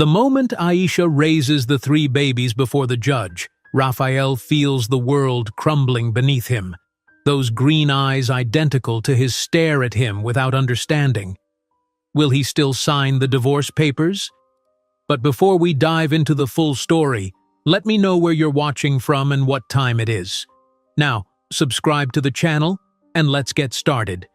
The moment Aisha raises the three babies before the judge, Raphael feels the world crumbling beneath him, those green eyes identical to his stare at him without understanding. Will he still sign the divorce papers? But before we dive into the full story, let me know where you're watching from and what time it is. Now, subscribe to the channel, and let's get started.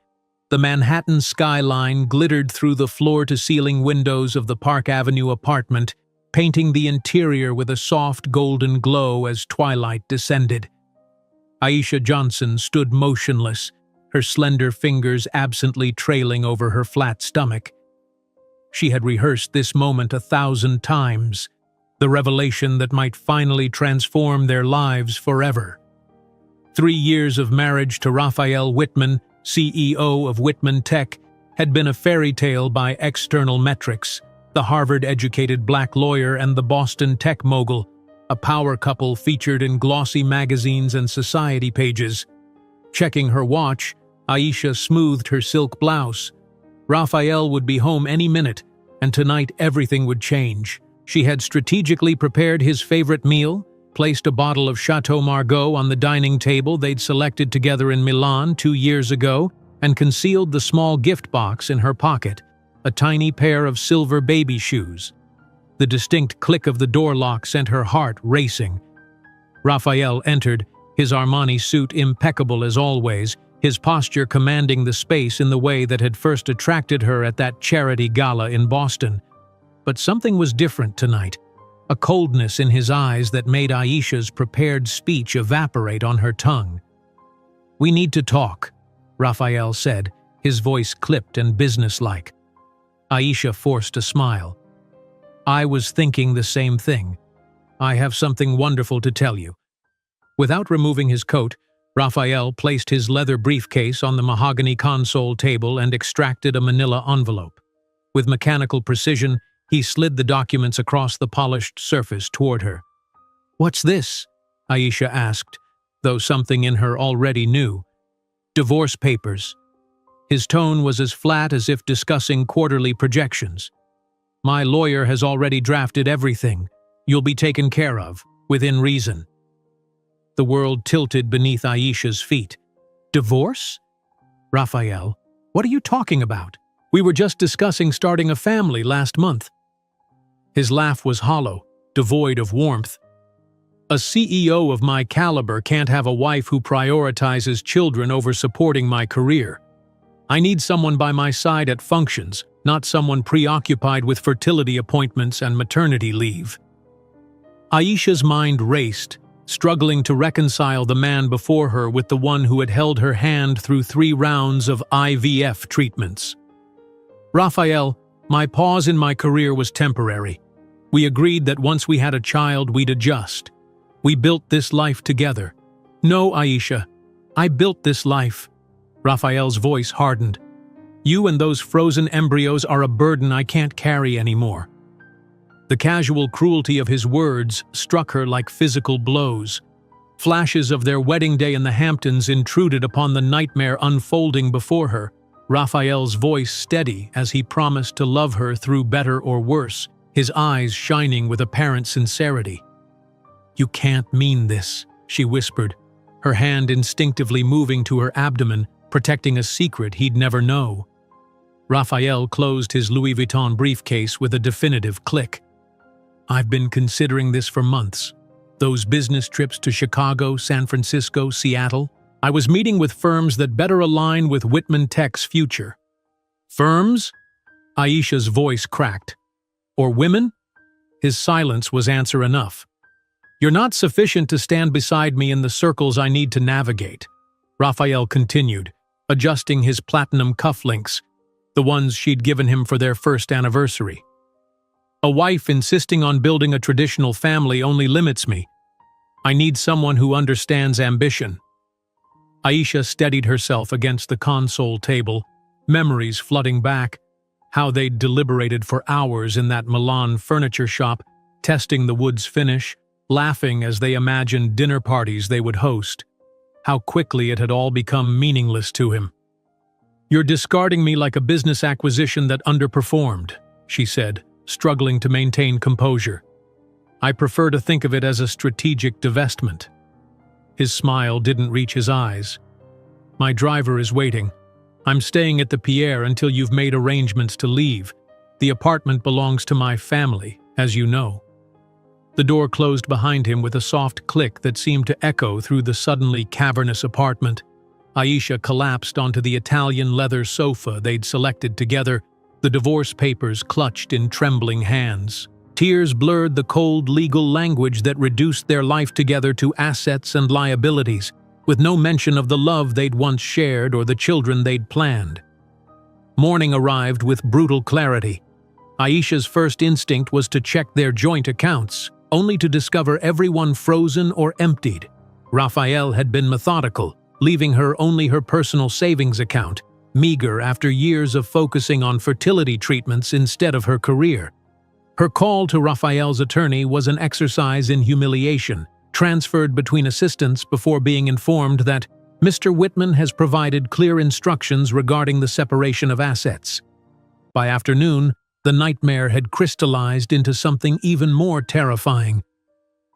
The Manhattan skyline glittered through the floor-to-ceiling windows of the Park Avenue apartment, painting the interior with a soft golden glow as twilight descended. Aisha Johnson stood motionless, her slender fingers absently trailing over her flat stomach. She had rehearsed this moment 1,000 times, the revelation that might finally transform their lives forever. 3 years of marriage to Raphael Whitman, CEO of Whitman Tech, had been a fairy tale by external metrics. The Harvard-educated black lawyer and the Boston tech mogul, a power couple featured in glossy magazines and society pages. Checking her watch, Aisha smoothed her silk blouse. Raphael would be home any minute, and tonight everything would change. She had strategically prepared his favorite meal, placed a bottle of Chateau Margaux on the dining table they'd selected together in Milan 2 years ago, and concealed the small gift box in her pocket, a tiny pair of silver baby shoes. The distinct click of the door lock sent her heart racing. Raphael entered, his Armani suit impeccable as always, his posture commanding the space in the way that had first attracted her at that charity gala in Boston. But something was different tonight, a coldness in his eyes that made Aisha's prepared speech evaporate on her tongue. "We need to talk," Raphael said, his voice clipped and businesslike. Aisha forced a smile. "I was thinking the same thing. I have something wonderful to tell you." Without removing his coat, Raphael placed his leather briefcase on the mahogany console table and extracted a manila envelope. With mechanical precision, he slid the documents across the polished surface toward her. "What's this?" Aisha asked, though something in her already knew. "Divorce papers." His tone was as flat as if discussing quarterly projections. "My lawyer has already drafted everything. You'll be taken care of, within reason." The world tilted beneath Aisha's feet. "Divorce? Raphael, what are you talking about? We were just discussing starting a family last month." His laugh was hollow, devoid of warmth. "A CEO of my caliber can't have a wife who prioritizes children over supporting my career. I need someone by my side at functions, not someone preoccupied with fertility appointments and maternity leave." Aisha's mind raced, struggling to reconcile the man before her with the one who had held her hand through 3 rounds of IVF treatments. "Raphael, my pause in my career was temporary. We agreed that once we had a child, we'd adjust. We built this life together." "No, Aisha, I built this life." Raphael's voice hardened. "You and those frozen embryos are a burden I can't carry anymore." The casual cruelty of his words struck her like physical blows. Flashes of their wedding day in the Hamptons intruded upon the nightmare unfolding before her, Raphael's voice steady as he promised to love her through better or worse, his eyes shining with apparent sincerity. "You can't mean this," she whispered, her hand instinctively moving to her abdomen, protecting a secret he'd never know. Raphael closed his Louis Vuitton briefcase with a definitive click. "I've been considering this for months. Those business trips to Chicago, San Francisco, Seattle. I was meeting with firms that better align with Whitman Tech's future." "Firms?" Aisha's voice cracked. "Or women?" His silence was answer enough. "You're not sufficient to stand beside me in the circles I need to navigate," Raphael continued, adjusting his platinum cufflinks, the ones she'd given him for their first anniversary. "A wife insisting on building a traditional family only limits me. I need someone who understands ambition." Aisha steadied herself against the console table, memories flooding back, how they'd deliberated for hours in that Milan furniture shop, testing the wood's finish, laughing as they imagined dinner parties they would host. How quickly it had all become meaningless to him. "You're discarding me like a business acquisition that underperformed," she said, struggling to maintain composure. "I prefer to think of it as a strategic divestment." His smile didn't reach his eyes. "My driver is waiting. I'm staying at the Pierre until you've made arrangements to leave. The apartment belongs to my family, as you know." The door closed behind him with a soft click that seemed to echo through the suddenly cavernous apartment. Aisha collapsed onto the Italian leather sofa they'd selected together, the divorce papers clutched in trembling hands. Tears blurred the cold legal language that reduced their life together to assets and liabilities, with no mention of the love they'd once shared or the children they'd planned. Morning arrived with brutal clarity. Aisha's first instinct was to check their joint accounts, only to discover everyone frozen or emptied. Raphael had been methodical, leaving her only her personal savings account, meager after years of focusing on fertility treatments instead of her career. Her call to Raphael's attorney was an exercise in humiliation, transferred between assistants before being informed that Mr. Whitman has provided clear instructions regarding the separation of assets. By afternoon, the nightmare had crystallized into something even more terrifying.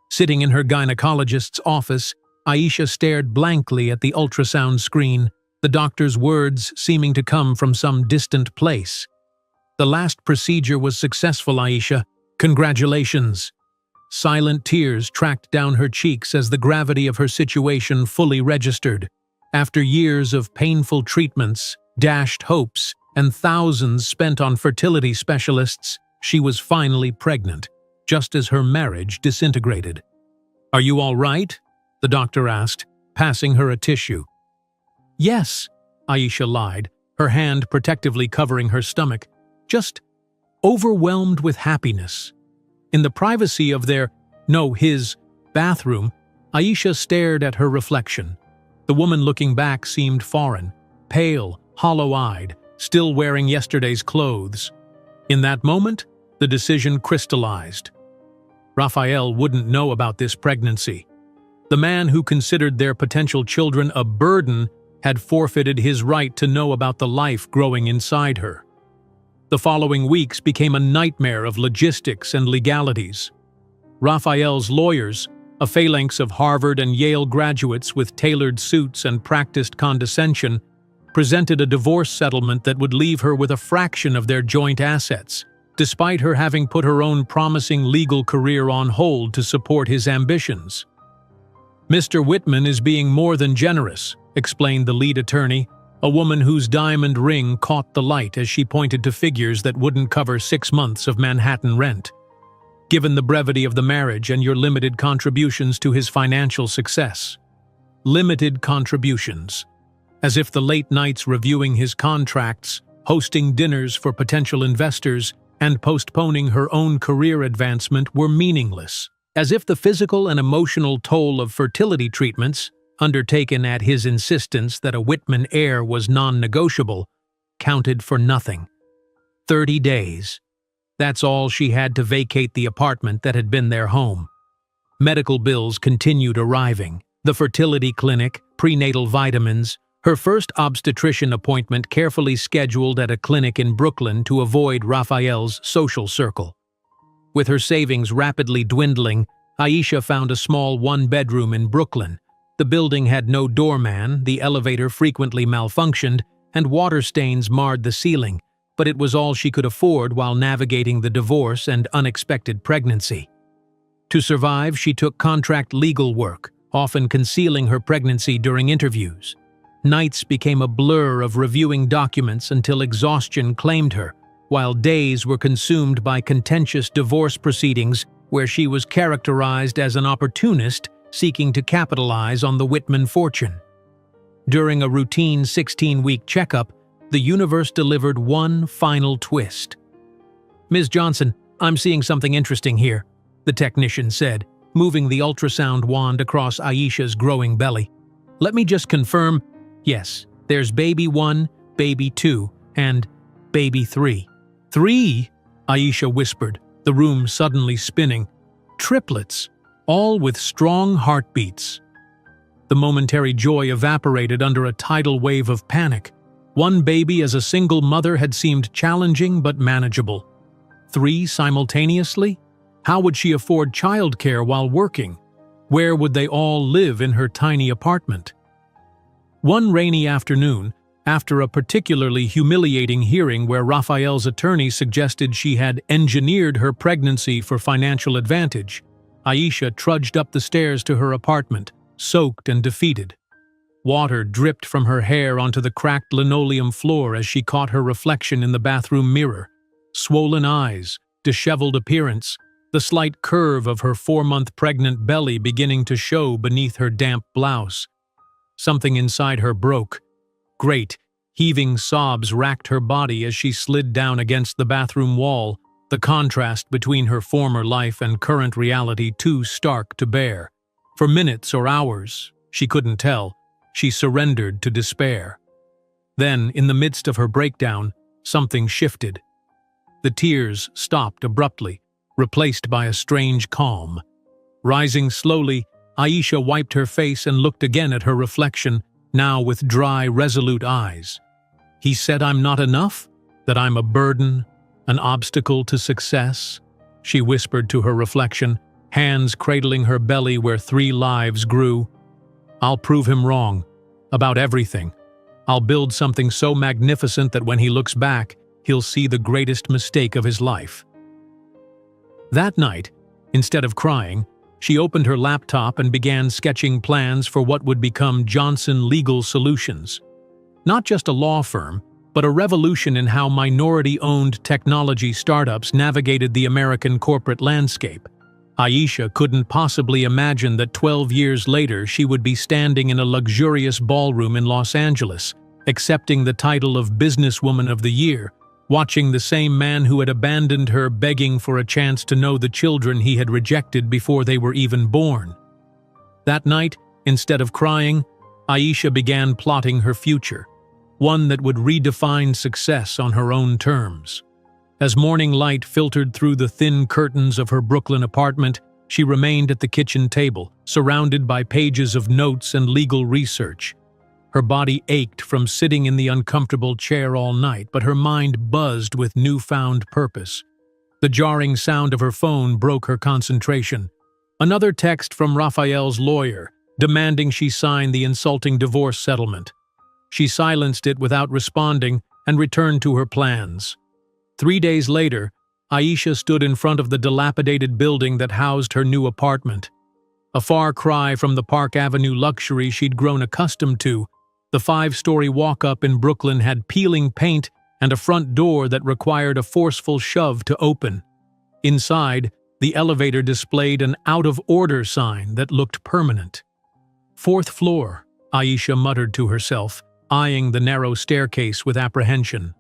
Sitting in her gynecologist's office, Aisha stared blankly at the ultrasound screen, the doctor's words seeming to come from some distant place. "The last procedure was successful, Aisha. Congratulations." Silent tears tracked down her cheeks as the gravity of her situation fully registered. After years of painful treatments, dashed hopes, and thousands spent on fertility specialists, she was finally pregnant, just as her marriage disintegrated. "Are you all right?" the doctor asked, passing her a tissue. "Yes," Aisha lied, her hand protectively covering her stomach, "just overwhelmed with happiness." In the privacy of his bathroom, Aisha stared at her reflection. The woman looking back seemed foreign, pale, hollow-eyed, still wearing yesterday's clothes. In that moment, the decision crystallized. Raphael wouldn't know about this pregnancy. The man who considered their potential children a burden had forfeited his right to know about the life growing inside her. The following weeks became a nightmare of logistics and legalities. Raphael's lawyers, a phalanx of Harvard and Yale graduates with tailored suits and practiced condescension, presented a divorce settlement that would leave her with a fraction of their joint assets, despite her having put her own promising legal career on hold to support his ambitions. "Mr. Whitman is being more than generous," explained the lead attorney, a woman whose diamond ring caught the light as she pointed to figures that wouldn't cover 6 months of Manhattan rent. "Given the brevity of the marriage and your limited contributions to his financial success." Limited contributions. As if the late nights reviewing his contracts, hosting dinners for potential investors, and postponing her own career advancement were meaningless. As if the physical and emotional toll of fertility treatments, undertaken at his insistence that a Whitman heir was non-negotiable, counted for nothing. 30 days. That's all she had to vacate the apartment that had been their home. Medical bills continued arriving. The fertility clinic, prenatal vitamins, her first obstetrician appointment carefully scheduled at a clinic in Brooklyn to avoid Raphael's social circle. With her savings rapidly dwindling, Aisha found a small one-bedroom in Brooklyn. The building had no doorman, the elevator frequently malfunctioned, and water stains marred the ceiling, but it was all she could afford while navigating the divorce and unexpected pregnancy. To survive, she took contract legal work, often concealing her pregnancy during interviews. Nights became a blur of reviewing documents until exhaustion claimed her, while days were consumed by contentious divorce proceedings where she was characterized as an opportunist seeking to capitalize on the Whitman fortune. During a routine 16-week checkup, the universe delivered one final twist. "Ms. Johnson, I'm seeing something interesting here," the technician said, moving the ultrasound wand across Aisha's growing belly. "Let me just confirm, yes, there's baby 1, baby 2, and baby 3. 3? Aisha whispered, the room suddenly spinning. Triplets, all with strong heartbeats. The momentary joy evaporated under a tidal wave of panic. One baby as a single mother had seemed challenging but manageable. 3 simultaneously? How would she afford childcare while working? Where would they all live in her tiny apartment? One rainy afternoon, after a particularly humiliating hearing where Raphael's attorney suggested she had engineered her pregnancy for financial advantage, Aisha trudged up the stairs to her apartment, soaked and defeated. Water dripped from her hair onto the cracked linoleum floor as she caught her reflection in the bathroom mirror. Swollen eyes, disheveled appearance, the slight curve of her 4-month pregnant belly beginning to show beneath her damp blouse. Something inside her broke. Great, heaving sobs racked her body as she slid down against the bathroom wall, the contrast between her former life and current reality too stark to bear. For minutes or hours, she couldn't tell, she surrendered to despair. Then, in the midst of her breakdown, something shifted. The tears stopped abruptly, replaced by a strange calm. Rising slowly, Aisha wiped her face and looked again at her reflection, now with dry, resolute eyes. He said I'm not enough? That I'm a burden? An obstacle to success? She whispered to her reflection, hands cradling her belly where 3 lives grew. I'll prove him wrong. About everything. I'll build something so magnificent that when he looks back, he'll see the greatest mistake of his life. That night, instead of crying, she opened her laptop and began sketching plans for what would become Johnson Legal Solutions. Not just a law firm, but a revolution in how minority-owned technology startups navigated the American corporate landscape. Aisha couldn't possibly imagine that 12 years later she would be standing in a luxurious ballroom in Los Angeles, accepting the title of Businesswoman of the Year, watching the same man who had abandoned her begging for a chance to know the children he had rejected before they were even born. That night, instead of crying, Aisha began plotting her future, one that would redefine success on her own terms. As morning light filtered through the thin curtains of her Brooklyn apartment, she remained at the kitchen table, surrounded by pages of notes and legal research. Her body ached from sitting in the uncomfortable chair all night, but her mind buzzed with newfound purpose. The jarring sound of her phone broke her concentration. Another text from Raphael's lawyer, demanding she sign the insulting divorce settlement. She silenced it without responding and returned to her plans. 3 days later, Aisha stood in front of the dilapidated building that housed her new apartment. A far cry from the Park Avenue luxury she'd grown accustomed to, the 5-story walk-up in Brooklyn had peeling paint and a front door that required a forceful shove to open. Inside, the elevator displayed an out-of-order sign that looked permanent. 4th floor, Aisha muttered to herself, eyeing the narrow staircase with apprehension.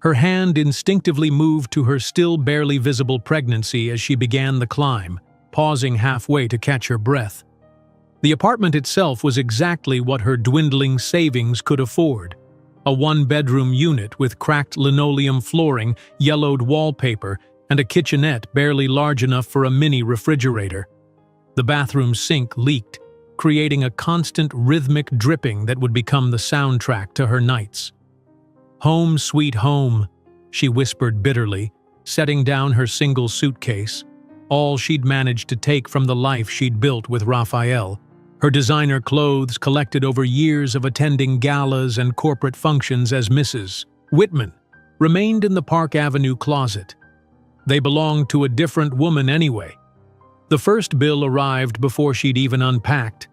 Her hand instinctively moved to her still barely visible pregnancy as she began the climb, pausing halfway to catch her breath. The apartment itself was exactly what her dwindling savings could afford. A 1-bedroom unit with cracked linoleum flooring, yellowed wallpaper, and a kitchenette barely large enough for a mini refrigerator. The bathroom sink leaked, creating a constant rhythmic dripping that would become the soundtrack to her nights. "Home, sweet home," she whispered bitterly, setting down her single suitcase, all she'd managed to take from the life she'd built with Raphael. Her designer clothes, collected over years of attending galas and corporate functions as Mrs. Whitman, remained in the Park Avenue closet. They belonged to a different woman anyway. The first bill arrived before she'd even unpacked.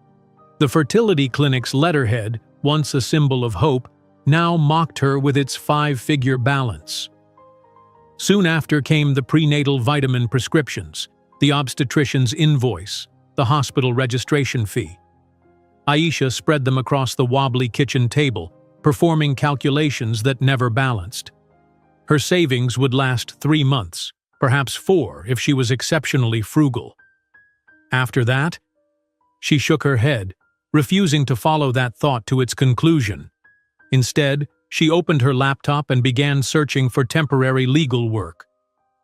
The fertility clinic's letterhead, once a symbol of hope, now mocked her with its 5-figure balance. Soon after came the prenatal vitamin prescriptions, the obstetrician's invoice, the hospital registration fee. Aisha spread them across the wobbly kitchen table, performing calculations that never balanced. Her savings would last 3 months, perhaps 4 if she was exceptionally frugal. After that, she shook her head, refusing to follow that thought to its conclusion. Instead, she opened her laptop and began searching for temporary legal work.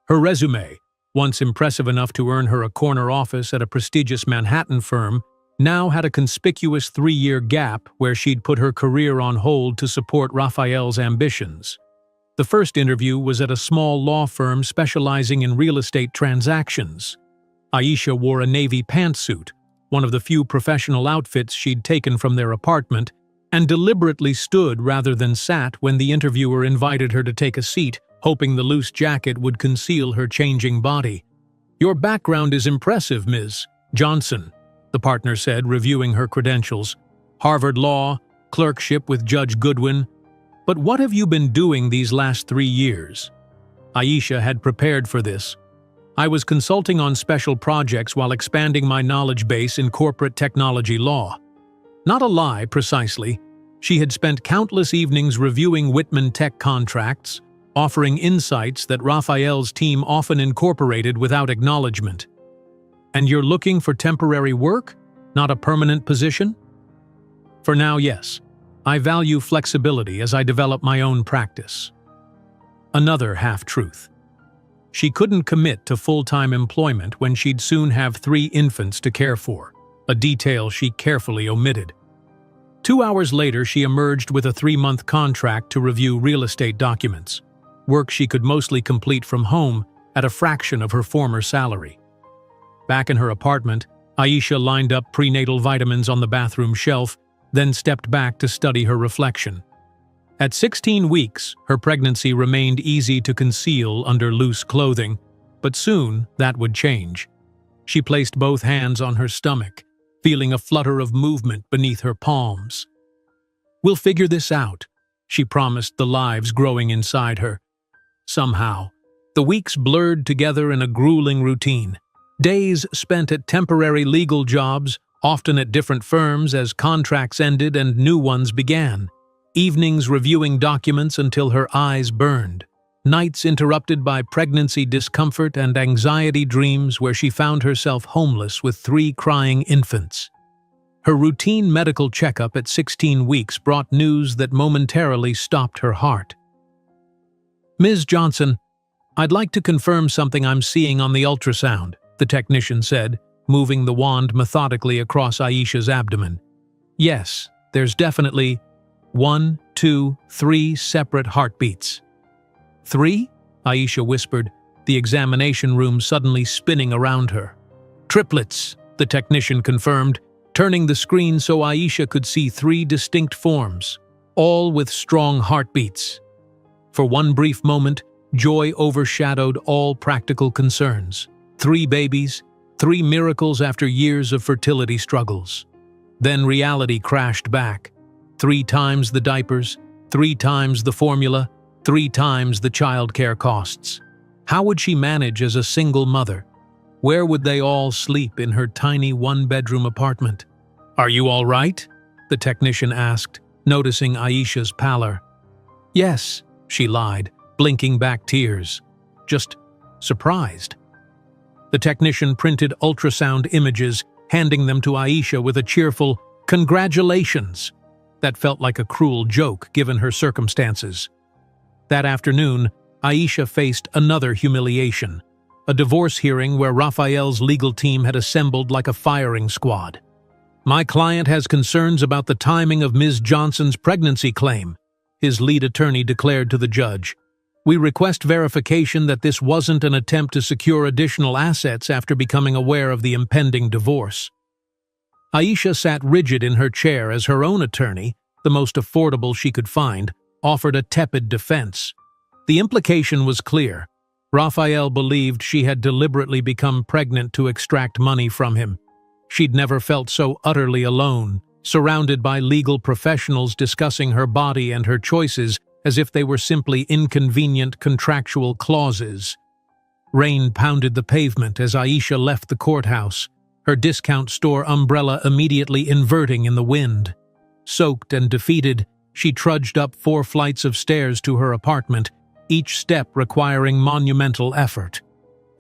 Her resume, once impressive enough to earn her a corner office at a prestigious Manhattan firm, now had a conspicuous 3-year gap where she'd put her career on hold to support Raphael's ambitions. The first interview was at a small law firm specializing in real estate transactions. Aisha wore a navy pantsuit, one of the few professional outfits she'd taken from their apartment, and deliberately stood rather than sat when the interviewer invited her to take a seat, hoping the loose jacket would conceal her changing body. "Your background is impressive, Ms. Johnson," the partner said, reviewing her credentials. "Harvard Law, clerkship with Judge Goodwin. But what have you been doing these last 3 years?" Aisha had prepared for this. "I was consulting on special projects while expanding my knowledge base in corporate technology law." Not a lie, precisely. She had spent countless evenings reviewing Whitman Tech contracts, offering insights that Raphael's team often incorporated without acknowledgement. "And you're looking for temporary work, not a permanent position?" "For now, yes. I value flexibility as I develop my own practice." Another half-truth. She couldn't commit to full-time employment when she'd soon have 3 infants to care for, a detail she carefully omitted. 2 hours later, she emerged with a 3-month contract to review real estate documents, work she could mostly complete from home at a fraction of her former salary. Back in her apartment, Aisha lined up prenatal vitamins on the bathroom shelf, then stepped back to study her reflection. At 16 weeks, her pregnancy remained easy to conceal under loose clothing, but soon that would change. She placed both hands on her stomach, feeling a flutter of movement beneath her palms. "We'll figure this out," she promised the lives growing inside her. Somehow, the weeks blurred together in a grueling routine. Days spent at temporary legal jobs, often at different firms as contracts ended and new ones began. Evenings reviewing documents until her eyes burned. Nights interrupted by pregnancy discomfort and anxiety dreams where she found herself homeless with 3 crying infants. Her routine medical checkup at 16 weeks brought news that momentarily stopped her heart. "Ms. Johnson, I'd like to confirm something I'm seeing on the ultrasound," the technician said, moving the wand methodically across Aisha's abdomen. "Yes, there's definitely 1, 2, 3 separate heartbeats." "3?" Aisha whispered, the examination room suddenly spinning around her. "Triplets," the technician confirmed, turning the screen so Aisha could see 3 distinct forms, all with strong heartbeats. For one brief moment, joy overshadowed all practical concerns. 3 babies, 3 miracles after years of fertility struggles. Then reality crashed back. 3 times the diapers, 3 times the formula, 3 times the childcare costs. How would she manage as a single mother? Where would they all sleep in her tiny 1-bedroom apartment? "Are you all right?" the technician asked, noticing Aisha's pallor. "Yes," she lied, blinking back tears. "Just surprised." The technician printed ultrasound images, handing them to Aisha with a cheerful, "Congratulations." That felt like a cruel joke given her circumstances. That afternoon, Aisha faced another humiliation, a divorce hearing where Raphael's legal team had assembled like a firing squad. "My client has concerns about the timing of Ms. Johnson's pregnancy claim," his lead attorney declared to the judge. "We request verification that this wasn't an attempt to secure additional assets after becoming aware of the impending divorce." Aisha sat rigid in her chair as her own attorney, the most affordable she could find, offered a tepid defense. The implication was clear. Raphael believed she had deliberately become pregnant to extract money from him. She'd never felt so utterly alone, surrounded by legal professionals discussing her body and her choices as if they were simply inconvenient contractual clauses. Rain pounded the pavement as Aisha left the courthouse, her discount store umbrella immediately inverting in the wind. Soaked and defeated, she trudged up 4 flights of stairs to her apartment, each step requiring monumental effort.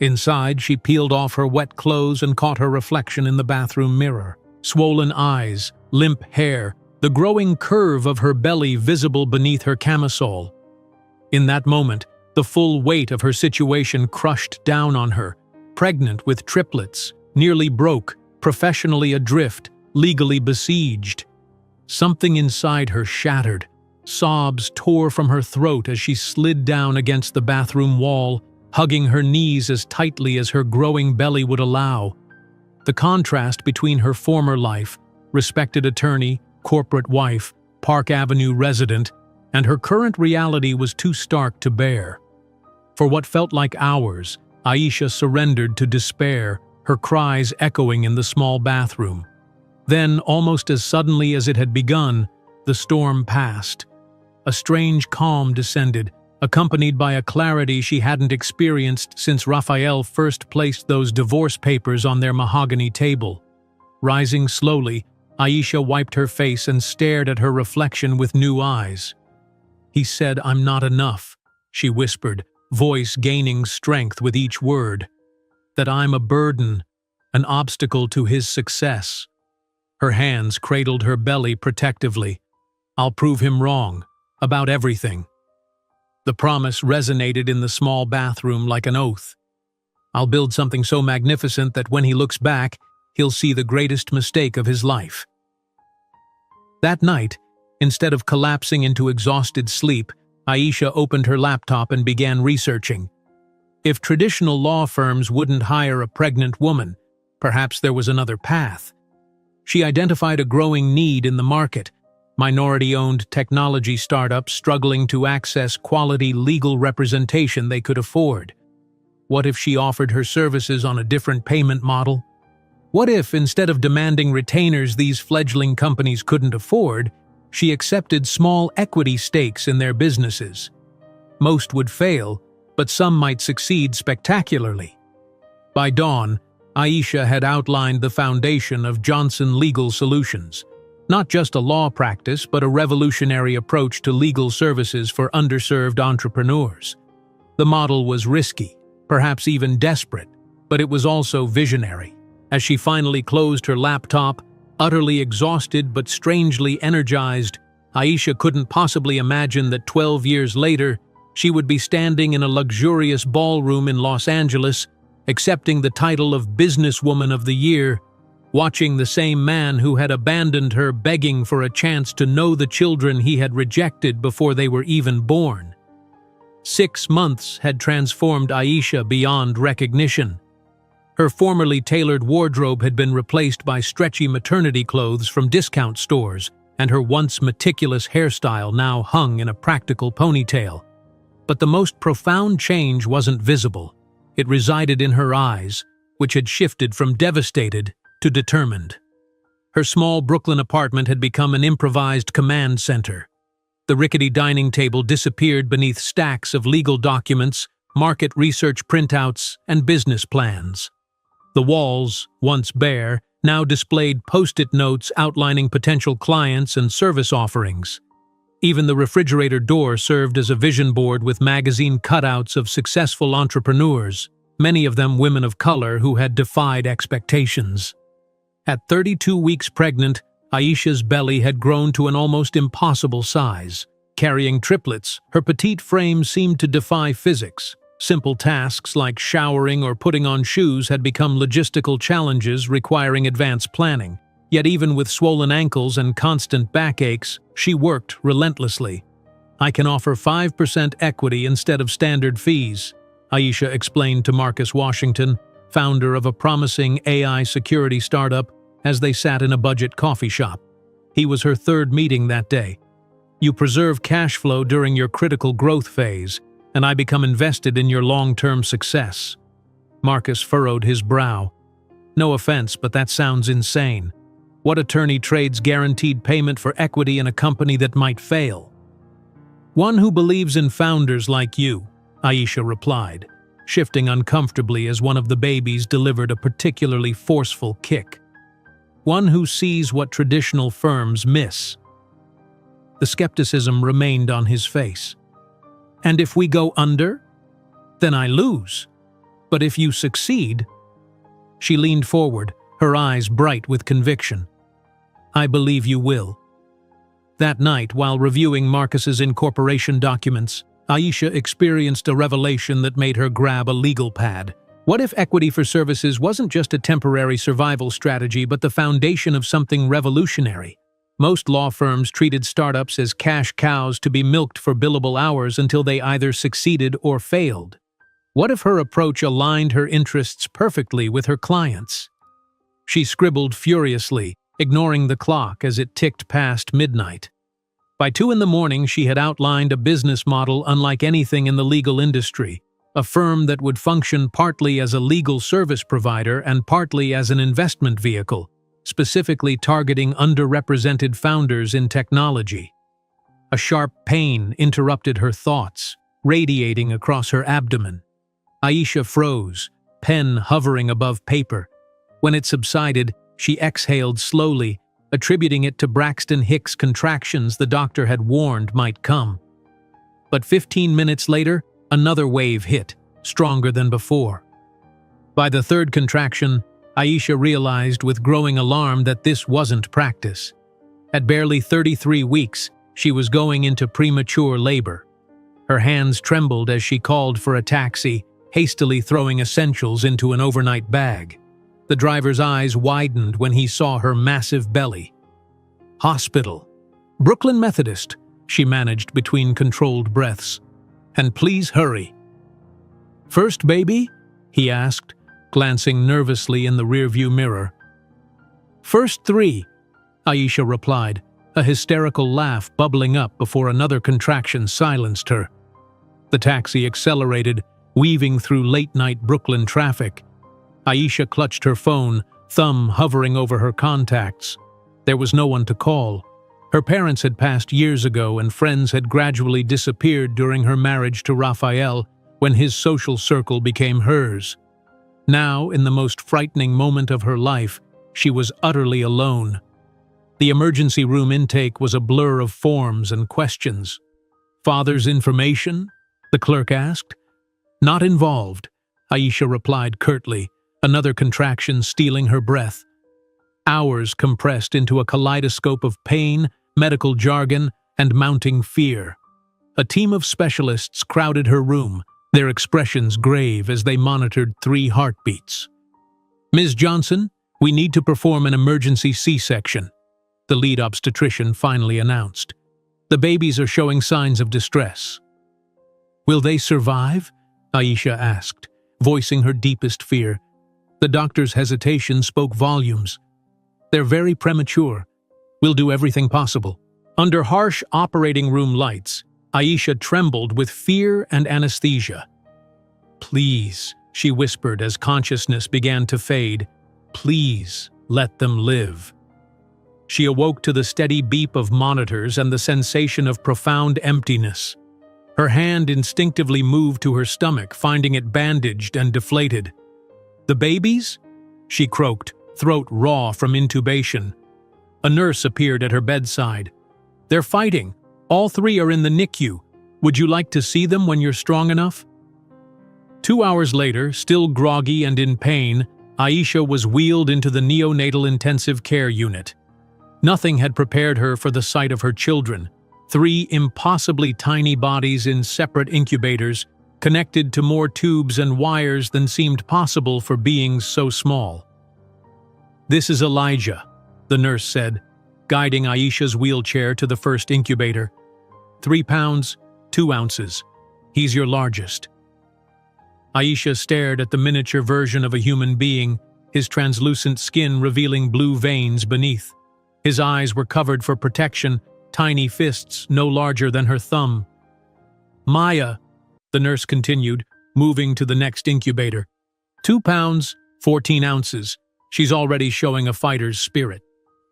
Inside, she peeled off her wet clothes and caught her reflection in the bathroom mirror. Swollen eyes, limp hair, the growing curve of her belly visible beneath her camisole. In that moment, the full weight of her situation crushed down on her. Pregnant with triplets, nearly broke, professionally adrift, legally besieged. Something inside her shattered, Sobs tore from her throat as she slid down against the bathroom wall, hugging her knees as tightly as her growing belly would allow. The contrast between her former life, respected attorney, corporate wife, Park Avenue resident, and her current reality was too stark to bear. For what felt like hours, Aisha surrendered to despair, her cries echoing in the small bathroom. Then, almost as suddenly as it had begun, the storm passed. A strange calm descended, accompanied by a clarity she hadn't experienced since Raphael first placed those divorce papers on their mahogany table. Rising slowly, Aisha wiped her face and stared at her reflection with new eyes. "He said I'm not enough," she whispered, voice gaining strength with each word. "That I'm a burden, an obstacle to his success." Her hands cradled her belly protectively. "I'll prove him wrong, about everything." The promise resonated in the small bathroom like an oath. "I'll build something so magnificent that when he looks back, he'll see the greatest mistake of his life." That night, instead of collapsing into exhausted sleep, Aisha opened her laptop and began researching. If traditional law firms wouldn't hire a pregnant woman, perhaps there was another path. She identified a growing need in the market, minority-owned technology startups struggling to access quality legal representation they could afford. What if she offered her services on a different payment model? What if, instead of demanding retainers these fledgling companies couldn't afford, she accepted small equity stakes in their businesses? Most would fail, but some might succeed spectacularly. By dawn, Aisha had outlined the foundation of Johnson Legal Solutions. Not just a law practice, but a revolutionary approach to legal services for underserved entrepreneurs. The model was risky, perhaps even desperate, but it was also visionary. As she finally closed her laptop, utterly exhausted but strangely energized, Aisha couldn't possibly imagine that 12 years later, she would be standing in a luxurious ballroom in Los Angeles, accepting the title of Businesswoman of the Year, watching the same man who had abandoned her begging for a chance to know the children he had rejected before they were even born. 6 months had transformed Aisha beyond recognition. Her formerly tailored wardrobe had been replaced by stretchy maternity clothes from discount stores, and her once meticulous hairstyle now hung in a practical ponytail. But the most profound change wasn't visible. It resided in her eyes, which had shifted from devastated to determined. Her small Brooklyn apartment had become an improvised command center. The rickety dining table disappeared beneath stacks of legal documents, market research printouts, and business plans. The walls, once bare, now displayed post-it notes outlining potential clients and service offerings. Even the refrigerator door served as a vision board with magazine cutouts of successful entrepreneurs, many of them women of color who had defied expectations. At 32 weeks pregnant, Aisha's belly had grown to an almost impossible size. Carrying triplets, her petite frame seemed to defy physics. Simple tasks like showering or putting on shoes had become logistical challenges requiring advanced planning. Yet even with swollen ankles and constant backaches, she worked relentlessly. "I can offer 5% equity instead of standard fees," Aisha explained to Marcus Washington, founder of a promising AI security startup, as they sat in a budget coffee shop. He was her third meeting that day. "You preserve cash flow during your critical growth phase, and I become invested in your long-term success." Marcus furrowed his brow. "No offense, but that sounds insane. What attorney trades guaranteed payment for equity in a company that might fail?" "One who believes in founders like you," Aisha replied, shifting uncomfortably as one of the babies delivered a particularly forceful kick. "One who sees what traditional firms miss." The skepticism remained on his face. "And if we go under? Then I lose. But if you succeed—" She leaned forward, her eyes bright with conviction. "I believe you will." That night, while reviewing Marcus's incorporation documents, Aisha experienced a revelation that made her grab a legal pad. What if equity for services wasn't just a temporary survival strategy but the foundation of something revolutionary? Most law firms treated startups as cash cows to be milked for billable hours until they either succeeded or failed. What if her approach aligned her interests perfectly with her clients'? She scribbled furiously, ignoring the clock as it ticked past midnight. By 2 a.m, she had outlined a business model unlike anything in the legal industry, a firm that would function partly as a legal service provider and partly as an investment vehicle, specifically targeting underrepresented founders in technology. A sharp pain interrupted her thoughts, radiating across her abdomen. Aisha froze, pen hovering above paper. When it subsided, she exhaled slowly, attributing it to Braxton Hicks' contractions the doctor had warned might come. But 15 minutes later, another wave hit, stronger than before. By the third contraction, Aisha realized with growing alarm that this wasn't practice. At barely 33 weeks, she was going into premature labor. Her hands trembled as she called for a taxi, hastily throwing essentials into an overnight bag. The driver's eyes widened when he saw her massive belly. "Hospital. Brooklyn Methodist," she managed between controlled breaths. "And please hurry." "First baby?" he asked, glancing nervously in the rearview mirror. "First 3, Aisha replied, a hysterical laugh bubbling up before another contraction silenced her. The taxi accelerated, weaving through late-night Brooklyn traffic. Aisha clutched her phone, thumb hovering over her contacts. There was no one to call. Her parents had passed years ago and friends had gradually disappeared during her marriage to Raphael when his social circle became hers. Now, in the most frightening moment of her life, she was utterly alone. The emergency room intake was a blur of forms and questions. "Father's information?" the clerk asked. "Not involved," Aisha replied curtly, another contraction stealing her breath. Hours compressed into a kaleidoscope of pain, medical jargon, and mounting fear. A team of specialists crowded her room, their expressions grave as they monitored 3 heartbeats. "Ms. Johnson, we need to perform an emergency C-section," the lead obstetrician finally announced. "The babies are showing signs of distress." "Will they survive?" Aisha asked, voicing her deepest fear. The doctor's hesitation spoke volumes. "They're very premature. We'll do everything possible." Under harsh operating room lights, Aisha trembled with fear and anesthesia. "Please," she whispered as consciousness began to fade, "please let them live." She awoke to the steady beep of monitors and the sensation of profound emptiness. Her hand instinctively moved to her stomach, finding it bandaged and deflated. "The babies?" she croaked, throat raw from intubation. A nurse appeared at her bedside. "They're fighting. All 3 are in the NICU. Would you like to see them when you're strong enough?" 2 hours later, still groggy and in pain, Aisha was wheeled into the neonatal intensive care unit. Nothing had prepared her for the sight of her children, 3 impossibly tiny bodies in separate incubators, connected to more tubes and wires than seemed possible for beings so small. "This is Elijah," the nurse said, guiding Aisha's wheelchair to the first incubator. 3 pounds, 2 ounces. He's your largest." Aisha stared at the miniature version of a human being, his translucent skin revealing blue veins beneath. His eyes were covered for protection, tiny fists no larger than her thumb. "Maya," the nurse continued, moving to the next incubator. 2 pounds, 14 ounces. She's already showing a fighter's spirit.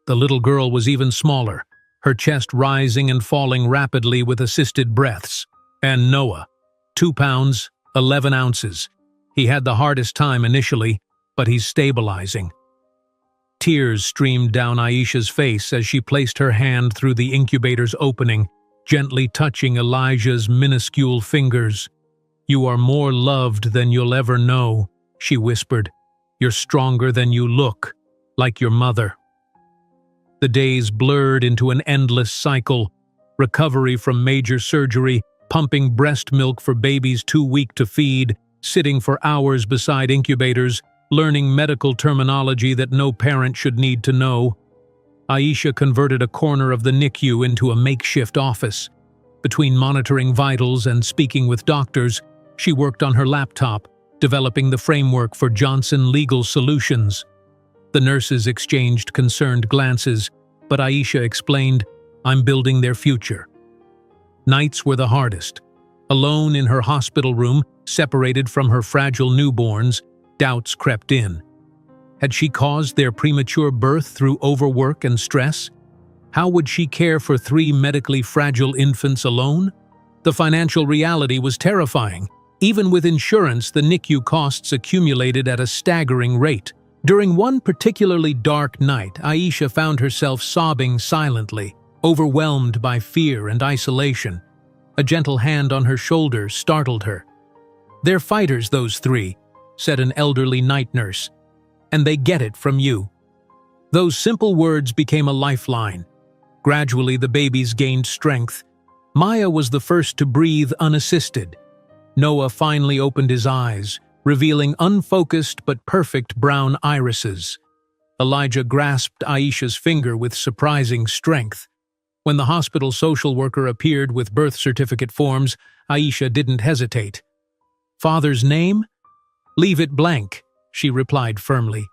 The little girl was even smaller, her chest rising and falling rapidly with assisted breaths. And Noah, 2 pounds, 11 ounces. He had the hardest time initially, but he's stabilizing. Tears streamed down Aisha's face as she placed her hand through the incubator's opening, gently touching Elijah's minuscule fingers. "You are more loved than you'll ever know," she whispered. "You're stronger than you look, like your mother." The days blurred into an endless cycle: recovery from major surgery, pumping breast milk for babies too weak to feed, sitting for hours beside incubators, learning medical terminology that no parent should need to know. Aisha converted a corner of the NICU into a makeshift office. Between monitoring vitals and speaking with doctors, she worked on her laptop, developing the framework for Johnson Legal Solutions. The nurses exchanged concerned glances, but Aisha explained, "I'm building their future." Nights were the hardest. Alone in her hospital room, separated from her fragile newborns, doubts crept in. Had she caused their premature birth through overwork and stress? How would she care for 3 medically fragile infants alone? The financial reality was terrifying. Even with insurance, the NICU costs accumulated at a staggering rate. During one particularly dark night, Aisha found herself sobbing silently, overwhelmed by fear and isolation. A gentle hand on her shoulder startled her. "They're fighters, those 3, said an elderly night nurse. "And they get it from you." Those simple words became a lifeline. Gradually, the babies gained strength. Maya was the first to breathe unassisted. Noah finally opened his eyes, revealing unfocused but perfect brown irises. Elijah grasped Aisha's finger with surprising strength. When the hospital social worker appeared with birth certificate forms, Aisha didn't hesitate. "Father's name? Leave it blank," she replied firmly.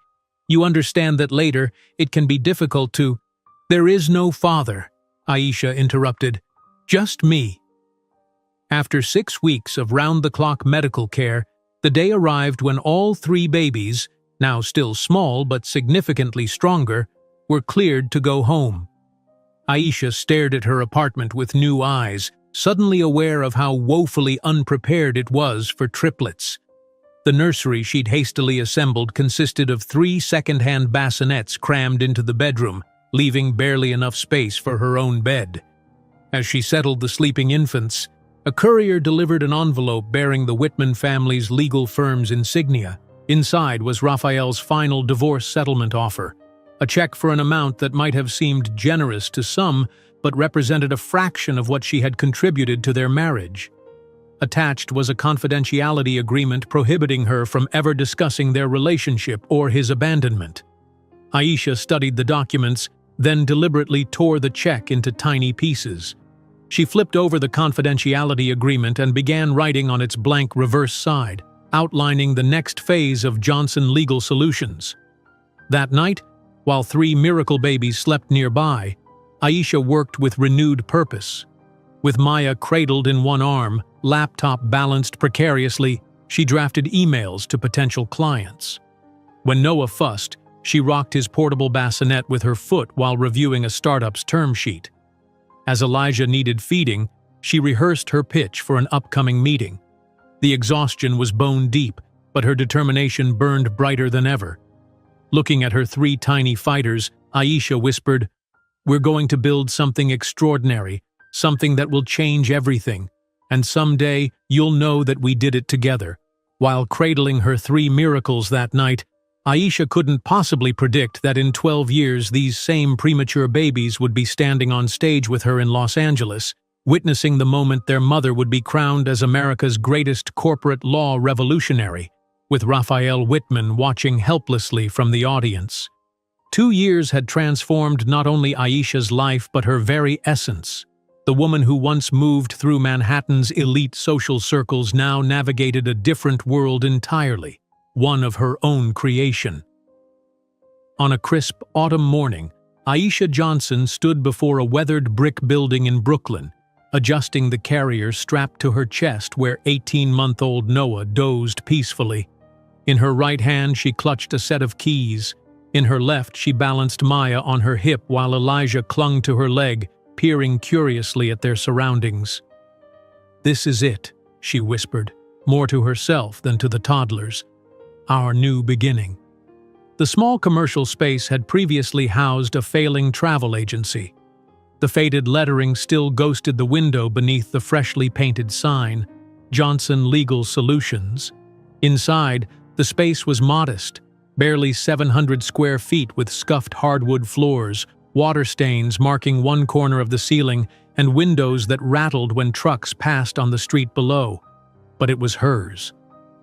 "You understand that later it can be difficult to—" "There is no father," Aisha interrupted. "Just me." After 6 weeks of round-the-clock medical care, the day arrived when all 3 babies, now still small but significantly stronger, were cleared to go home. Aisha stared at her apartment with new eyes, suddenly aware of how woefully unprepared it was for triplets. The nursery she'd hastily assembled consisted of 3 second-hand bassinets crammed into the bedroom, leaving barely enough space for her own bed. As she settled the sleeping infants, a courier delivered an envelope bearing the Whitman family's legal firm's insignia. Inside was Raphael's final divorce settlement offer, a check for an amount that might have seemed generous to some, but represented a fraction of what she had contributed to their marriage. Attached was a confidentiality agreement prohibiting her from ever discussing their relationship or his abandonment. Aisha studied the documents, then deliberately tore the check into tiny pieces. She flipped over the confidentiality agreement and began writing on its blank reverse side, outlining the next phase of Johnson Legal Solutions. That night, while 3 miracle babies slept nearby, Aisha worked with renewed purpose. With Maya cradled in one arm, laptop balanced precariously, she drafted emails to potential clients. When Noah fussed, she rocked his portable bassinet with her foot while reviewing a startup's term sheet. As Elijah needed feeding, she rehearsed her pitch for an upcoming meeting. The exhaustion was bone deep, but her determination burned brighter than ever. Looking at her 3 tiny fighters, Aisha whispered, "We're going to build something extraordinary, something that will change everything. And someday, you'll know that we did it together." While cradling her 3 miracles that night, Aisha couldn't possibly predict that in 12 years these same premature babies would be standing on stage with her in Los Angeles, witnessing the moment their mother would be crowned as America's greatest corporate law revolutionary, with Raphael Whitman watching helplessly from the audience. 2 years had transformed not only Aisha's life but her very essence. The woman who once moved through Manhattan's elite social circles now navigated a different world entirely, one of her own creation. On a crisp autumn morning, Aisha Johnson stood before a weathered brick building in Brooklyn, adjusting the carrier strapped to her chest where 18-month-old Noah dozed peacefully. In her right hand, she clutched a set of keys. In her left, she balanced Maya on her hip while Elijah clung to her leg, peering curiously at their surroundings. "This is it," she whispered, more to herself than to the toddlers. "Our new beginning." The small commercial space had previously housed a failing travel agency. The faded lettering still ghosted the window beneath the freshly painted sign, Johnson Legal Solutions. Inside, the space was modest, barely 700 square feet with scuffed hardwood floors, water stains marking one corner of the ceiling, and windows that rattled when trucks passed on the street below. But it was hers.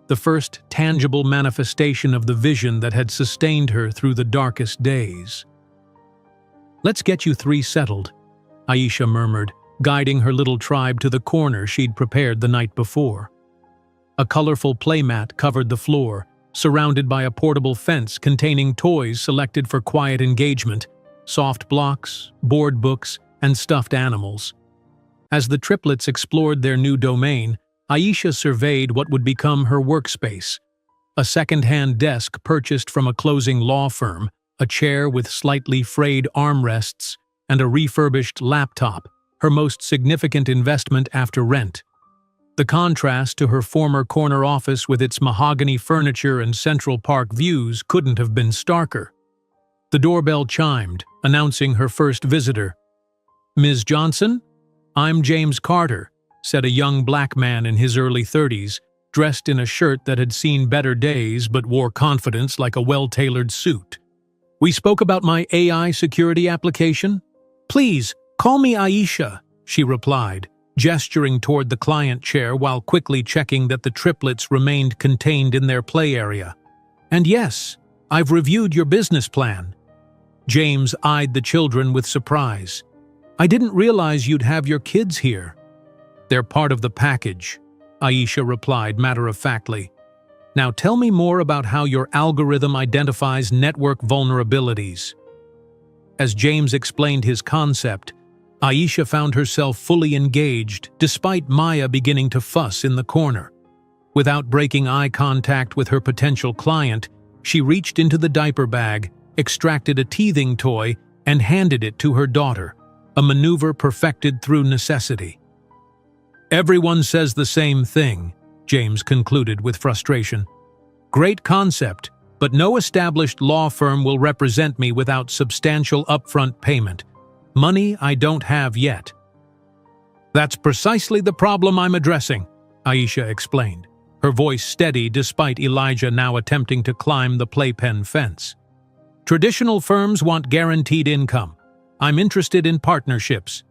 The first tangible manifestation of the vision that had sustained her through the darkest days. "Let's get you three settled," Aisha murmured, guiding her little tribe to the corner she'd prepared the night before. A colorful playmat covered the floor, surrounded by a portable fence containing toys selected for quiet engagement, soft blocks, board books, and stuffed animals. As the triplets explored their new domain, Aisha surveyed what would become her workspace. A second-hand desk purchased from a closing law firm, a chair with slightly frayed armrests, and a refurbished laptop, her most significant investment after rent. The contrast to her former corner office with its mahogany furniture and Central Park views couldn't have been starker. The doorbell chimed, announcing her first visitor. "Ms. Johnson? I'm James Carter," said a young black man in his early 30s, dressed in a shirt that had seen better days but wore confidence like a well-tailored suit. "We spoke about my AI security application?" "Please, call me Aisha," she replied, gesturing toward the client chair while quickly checking that the triplets remained contained in their play area. "And yes, I've reviewed your business plan." James eyed the children with surprise. "I didn't realize you'd have your kids here." "They're part of the package," Aisha replied matter-of-factly. "Now tell me more about how your algorithm identifies network vulnerabilities." As James explained his concept, Aisha found herself fully engaged, despite Maya beginning to fuss in the corner. Without breaking eye contact with her potential client, she reached into the diaper bag, extracted a teething toy, and handed it to her daughter, a maneuver perfected through necessity. "Everyone says the same thing," James concluded with frustration. "Great concept, but no established law firm will represent me without substantial upfront payment. Money I don't have yet." "That's precisely the problem I'm addressing," Aisha explained, her voice steady despite Elijah now attempting to climb the playpen fence. "Traditional firms want guaranteed income. I'm interested in partnerships."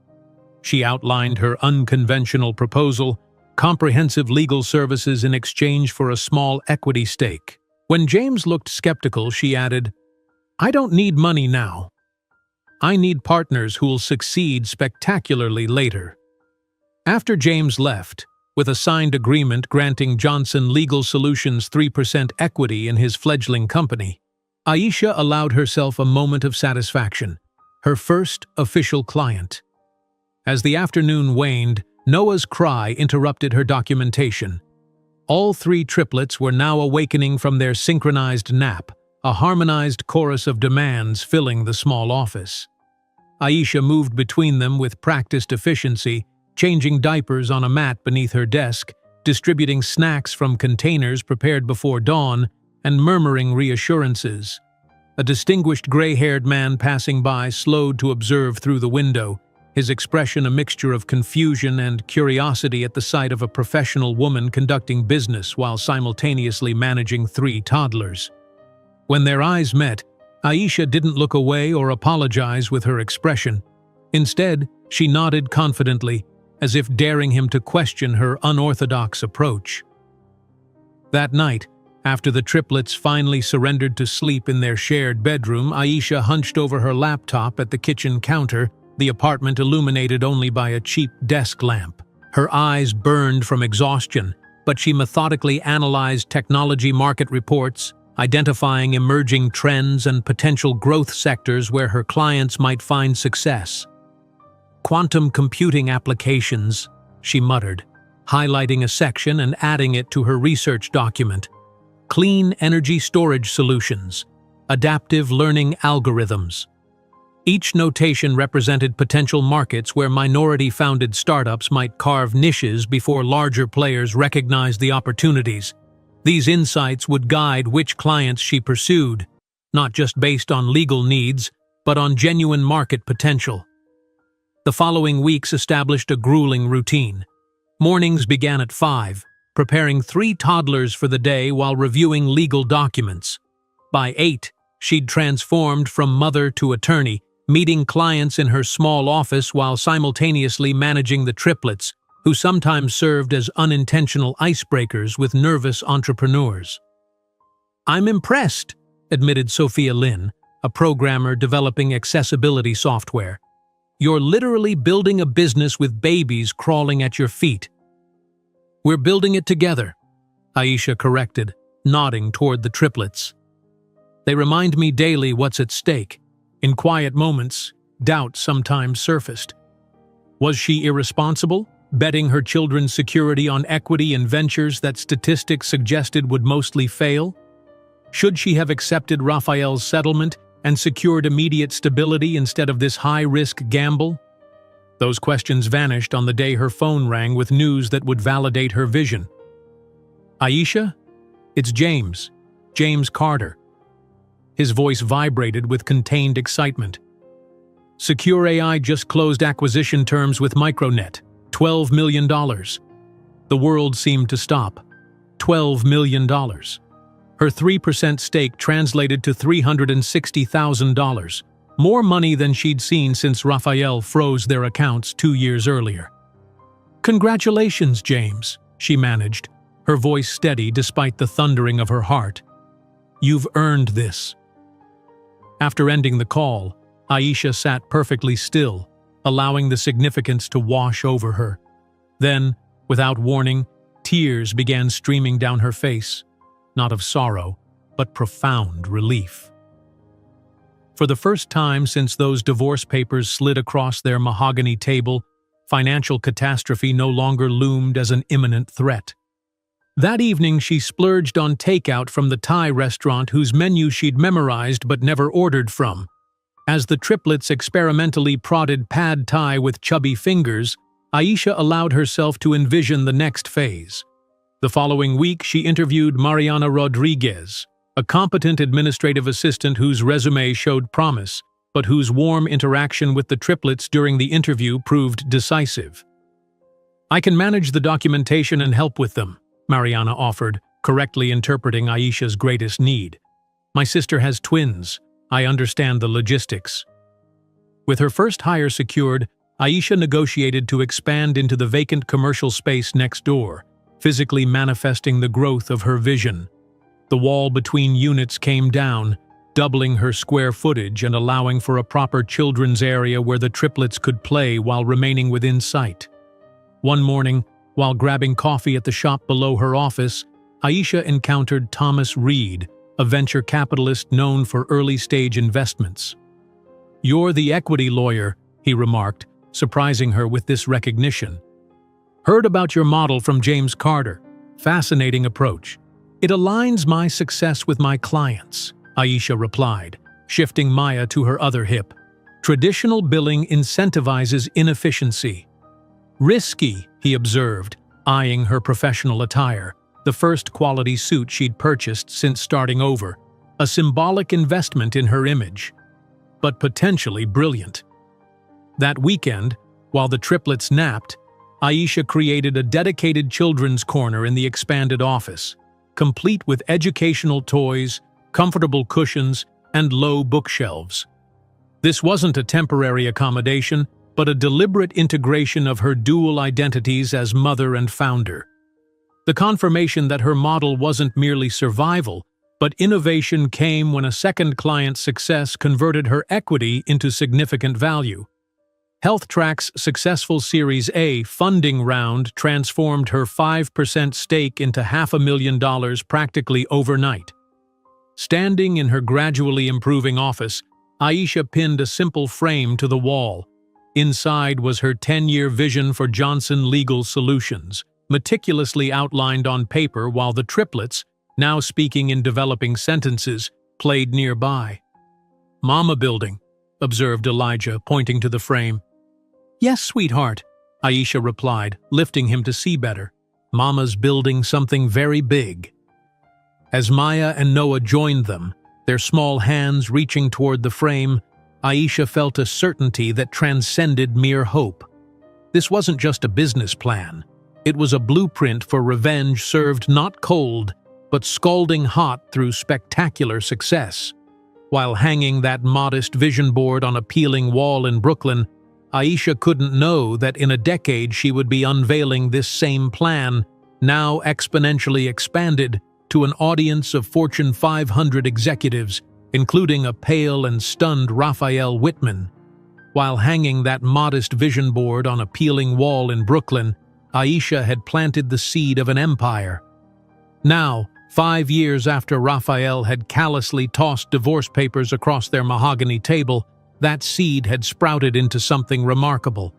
She outlined her unconventional proposal: comprehensive legal services in exchange for a small equity stake. When James looked skeptical, she added, "I don't need money now. I need partners who'll succeed spectacularly later." After James left, with a signed agreement granting Johnson Legal Solutions 3% equity in his fledgling company, Aisha allowed herself a moment of satisfaction, her first official client. As the afternoon waned, Noah's cry interrupted her documentation. All three triplets were now awakening from their synchronized nap, a harmonized chorus of demands filling the small office. Aisha moved between them with practiced efficiency, changing diapers on a mat beneath her desk, distributing snacks from containers prepared before dawn, and murmuring reassurances. A distinguished gray-haired man passing by slowed to observe through the window, his expression a mixture of confusion and curiosity at the sight of a professional woman conducting business while simultaneously managing three toddlers. When their eyes met, Aisha didn't look away or apologize with her expression. Instead, she nodded confidently, as if daring him to question her unorthodox approach. That night, after the triplets finally surrendered to sleep in their shared bedroom, Aisha hunched over her laptop at the kitchen counter, the apartment illuminated only by a cheap desk lamp. Her eyes burned from exhaustion, but she methodically analyzed technology market reports, identifying emerging trends and potential growth sectors where her clients might find success. "Quantum computing applications," she muttered, highlighting a section and adding it to her research document. "Clean energy storage solutions, adaptive learning algorithms." Each notation represented potential markets where minority-founded startups might carve niches before larger players recognized the opportunities. These insights would guide which clients she pursued, not just based on legal needs, but on genuine market potential. The following weeks established a grueling routine. Mornings began at 5, preparing 3 toddlers for the day while reviewing legal documents. By 8, she'd transformed from mother to attorney, meeting clients in her small office while simultaneously managing the triplets, who sometimes served as unintentional icebreakers with nervous entrepreneurs. "I'm impressed," admitted Sophia Lynn, a programmer developing accessibility software. You're literally building a business with babies crawling at your feet. We're building it together, Aisha corrected, nodding toward the triplets. They remind me daily what's at stake. In quiet moments, doubt sometimes surfaced. Was she irresponsible, betting her children's security on equity in ventures that statistics suggested would mostly fail? Should she have accepted Raphael's settlement and secured immediate stability instead of this high-risk gamble? Those questions vanished on the day her phone rang with news that would validate her vision. Aisha? It's James. James Carter. His voice vibrated with contained excitement. Secure AI just closed acquisition terms with Micronet. $12 million. The world seemed to stop. $12 million. Her 3% stake translated to $360,000, more money than she'd seen since Raphael froze their accounts 2 years earlier. "Congratulations, James," she managed, her voice steady despite the thundering of her heart. "You've earned this." After ending the call, Aisha sat perfectly still, allowing the significance to wash over her. Then, without warning, tears began streaming down her face, not of sorrow, but profound relief. For the first time since those divorce papers slid across their mahogany table, financial catastrophe no longer loomed as an imminent threat. That evening she splurged on takeout from the Thai restaurant whose menu she'd memorized but never ordered from. As the triplets experimentally prodded pad Thai with chubby fingers, Aisha allowed herself to envision the next phase. The following week she interviewed Mariana Rodriguez, a competent administrative assistant whose resume showed promise, but whose warm interaction with the triplets during the interview proved decisive. "I can manage the documentation and help with them," Mariana offered, correctly interpreting Aisha's greatest need. "My sister has twins. I understand the logistics." With her first hire secured, Aisha negotiated to expand into the vacant commercial space next door, physically manifesting the growth of her vision. The wall between units came down, doubling her square footage and allowing for a proper children's area where the triplets could play while remaining within sight. One morning, while grabbing coffee at the shop below her office, Aisha encountered Thomas Reed, a venture capitalist known for early-stage investments. "You're the equity lawyer," he remarked, surprising her with this recognition. "Heard about your model from James Carter. Fascinating approach. It aligns my success with my clients," Aisha replied, shifting Maya to her other hip. "Traditional billing incentivizes inefficiency." "Risky," he observed, eyeing her professional attire, the first quality suit she'd purchased since starting over, a symbolic investment in her image. But potentially brilliant. That weekend, while the triplets napped, Aisha created a dedicated children's corner in the expanded office, complete with educational toys, comfortable cushions, and low bookshelves. This wasn't a temporary accommodation, but a deliberate integration of her dual identities as mother and founder. The confirmation that her model wasn't merely survival, but innovation came when a second client's success converted her equity into significant value. HealthTrack's successful Series A funding round transformed her 5% stake into $500,000 practically overnight. Standing in her gradually improving office, Aisha pinned a simple frame to the wall. Inside was her 10-year vision for Johnson Legal Solutions, meticulously outlined on paper while the triplets, now speaking in developing sentences, played nearby. "Mama building," observed Elijah, pointing to the frame. "Yes, sweetheart," Aisha replied, lifting him to see better. "Mama's building something very big." As Maya and Noah joined them, their small hands reaching toward the frame, Aisha felt a certainty that transcended mere hope. This wasn't just a business plan. It was a blueprint for revenge served not cold, but scalding hot through spectacular success. While hanging that modest vision board on a peeling wall in Brooklyn, Aisha couldn't know that in a decade she would be unveiling this same plan, now exponentially expanded, to an audience of Fortune 500 executives including a pale and stunned Raphael Whitman. While hanging that modest vision board on a peeling wall in Brooklyn, Aisha had planted the seed of an empire. Now, 5 years after Raphael had callously tossed divorce papers across their mahogany table, that seed had sprouted into something remarkable.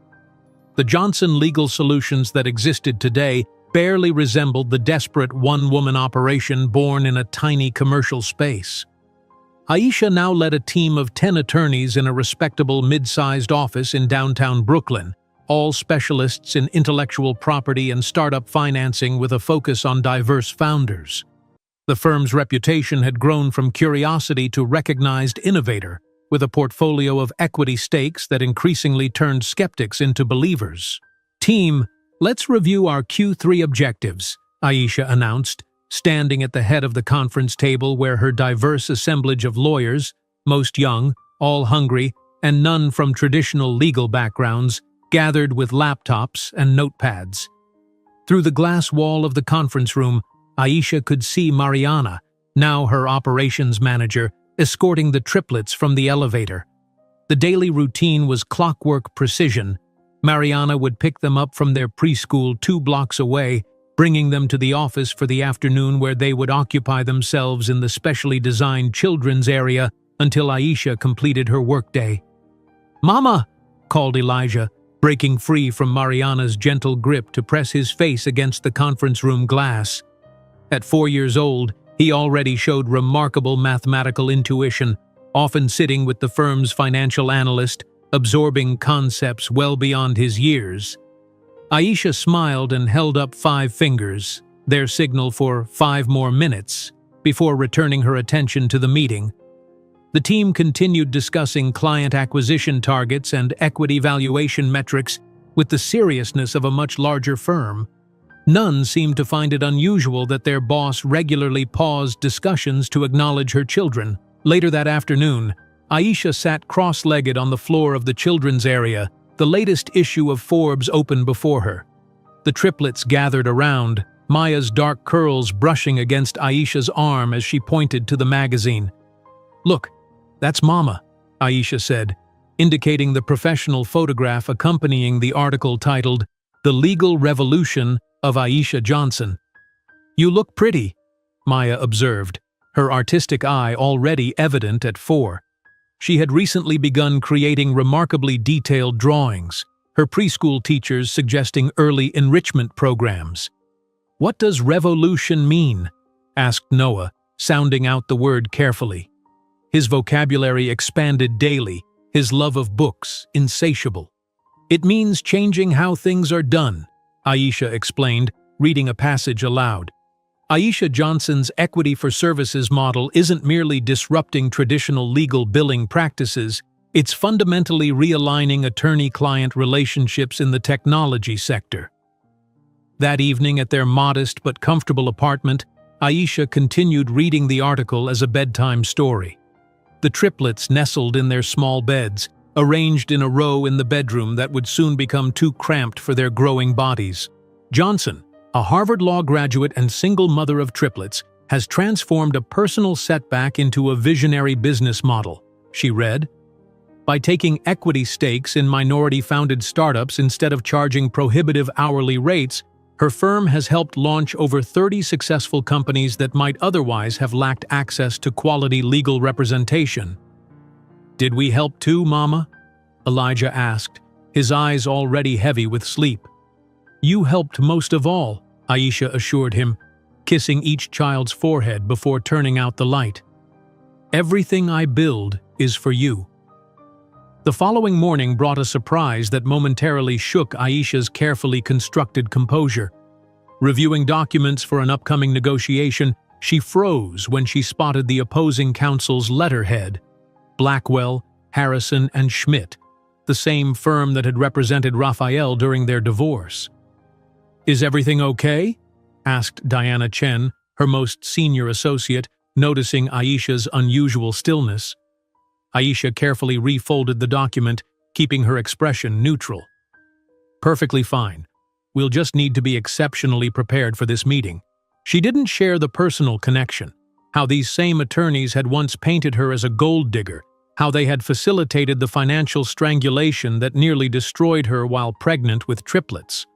The Johnson legal solutions that existed today barely resembled the desperate one-woman operation born in a tiny commercial space. Aisha now led a team of 10 attorneys in a respectable mid-sized office in downtown Brooklyn, all specialists in intellectual property and startup financing with a focus on diverse founders. The firm's reputation had grown from curiosity to recognized innovator, with a portfolio of equity stakes that increasingly turned skeptics into believers. "Team, let's review our Q3 objectives," Aisha announced, standing at the head of the conference table where her diverse assemblage of lawyers, most young, all hungry, and none from traditional legal backgrounds, gathered with laptops and notepads. Through the glass wall of the conference room, Aisha could see Mariana, now her operations manager, escorting the triplets from the elevator. The daily routine was clockwork precision. Mariana would pick them up from their preschool 2 blocks away, bringing them to the office for the afternoon where they would occupy themselves in the specially designed children's area until Aisha completed her workday. "Mama!" called Elijah, breaking free from Mariana's gentle grip to press his face against the conference room glass. At 4 years old, he already showed remarkable mathematical intuition, often sitting with the firm's financial analyst, absorbing concepts well beyond his years. Aisha smiled and held up 5 fingers, their signal for 5 more minutes, before returning her attention to the meeting. The team continued discussing client acquisition targets and equity valuation metrics with the seriousness of a much larger firm. None seemed to find it unusual that their boss regularly paused discussions to acknowledge her children. Later that afternoon, Aisha sat cross-legged on the floor of the children's area, the latest issue of Forbes open before her. The triplets gathered around, Maya's dark curls brushing against Aisha's arm as she pointed to the magazine. "Look, that's Mama," Aisha said, indicating the professional photograph accompanying the article titled, "The Legal Revolution of Aisha Johnson." "You look pretty," Maya observed, her artistic eye already evident at 4. She had recently begun creating remarkably detailed drawings, her preschool teachers suggesting early enrichment programs. "What does revolution mean?" asked Noah, sounding out the word carefully. His vocabulary expanded daily, his love of books insatiable. "It means changing how things are done," Aisha explained, reading a passage aloud. Aisha Johnson's equity for services model isn't merely disrupting traditional legal billing practices, it's fundamentally realigning attorney-client relationships in the technology sector. That evening at their modest but comfortable apartment, Aisha continued reading the article as a bedtime story. The triplets nestled in their small beds, arranged in a row in the bedroom that would soon become too cramped for their growing bodies. Johnson, a Harvard Law graduate and single mother of triplets, has transformed a personal setback into a visionary business model, she read. By taking equity stakes in minority-founded startups instead of charging prohibitive hourly rates, her firm has helped launch over 30 successful companies that might otherwise have lacked access to quality legal representation. "Did we help too, Mama?" Elijah asked, his eyes already heavy with sleep. "You helped most of all," Aisha assured him, kissing each child's forehead before turning out the light. "Everything I build is for you." The following morning brought a surprise that momentarily shook Aisha's carefully constructed composure. Reviewing documents for an upcoming negotiation, she froze when she spotted the opposing counsel's letterhead: Blackwell, Harrison, and Schmidt, the same firm that had represented Raphael during their divorce. "Is everything okay?" asked Diana Chen, her most senior associate, noticing Aisha's unusual stillness. Aisha carefully refolded the document, keeping her expression neutral. "Perfectly fine. We'll just need to be exceptionally prepared for this meeting." She didn't share the personal connection. how these same attorneys had once painted her as a gold digger, how they had facilitated the financial strangulation that nearly destroyed her while pregnant with triplets.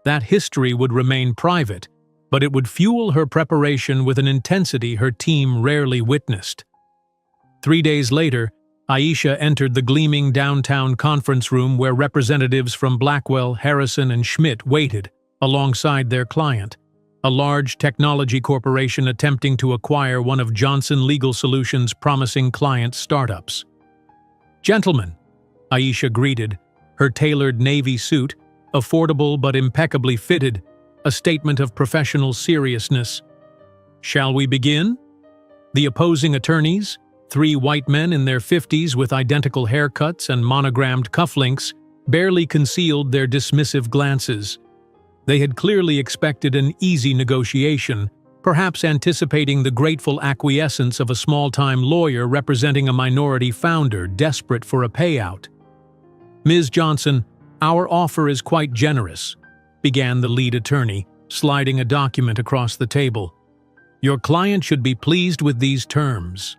That history would remain private, but it would fuel her preparation with an intensity her team rarely witnessed. 3 days later, Aisha entered the gleaming downtown conference room where representatives from Blackwell, Harrison, and Schmidt waited, alongside their client, a large technology corporation attempting to acquire one of Johnson Legal Solutions' promising client startups. "Gentlemen," Aisha greeted, her tailored navy suit, affordable but impeccably fitted, a statement of professional seriousness. "Shall we begin?" The opposing attorneys, 3 white men in their 50s with identical haircuts and monogrammed cufflinks, barely concealed their dismissive glances. They had clearly expected an easy negotiation, perhaps anticipating the grateful acquiescence of a small-time lawyer representing a minority founder desperate for a payout. "Ms. Johnson, our offer is quite generous," began the lead attorney, sliding a document across the table. "Your client should be pleased with these terms."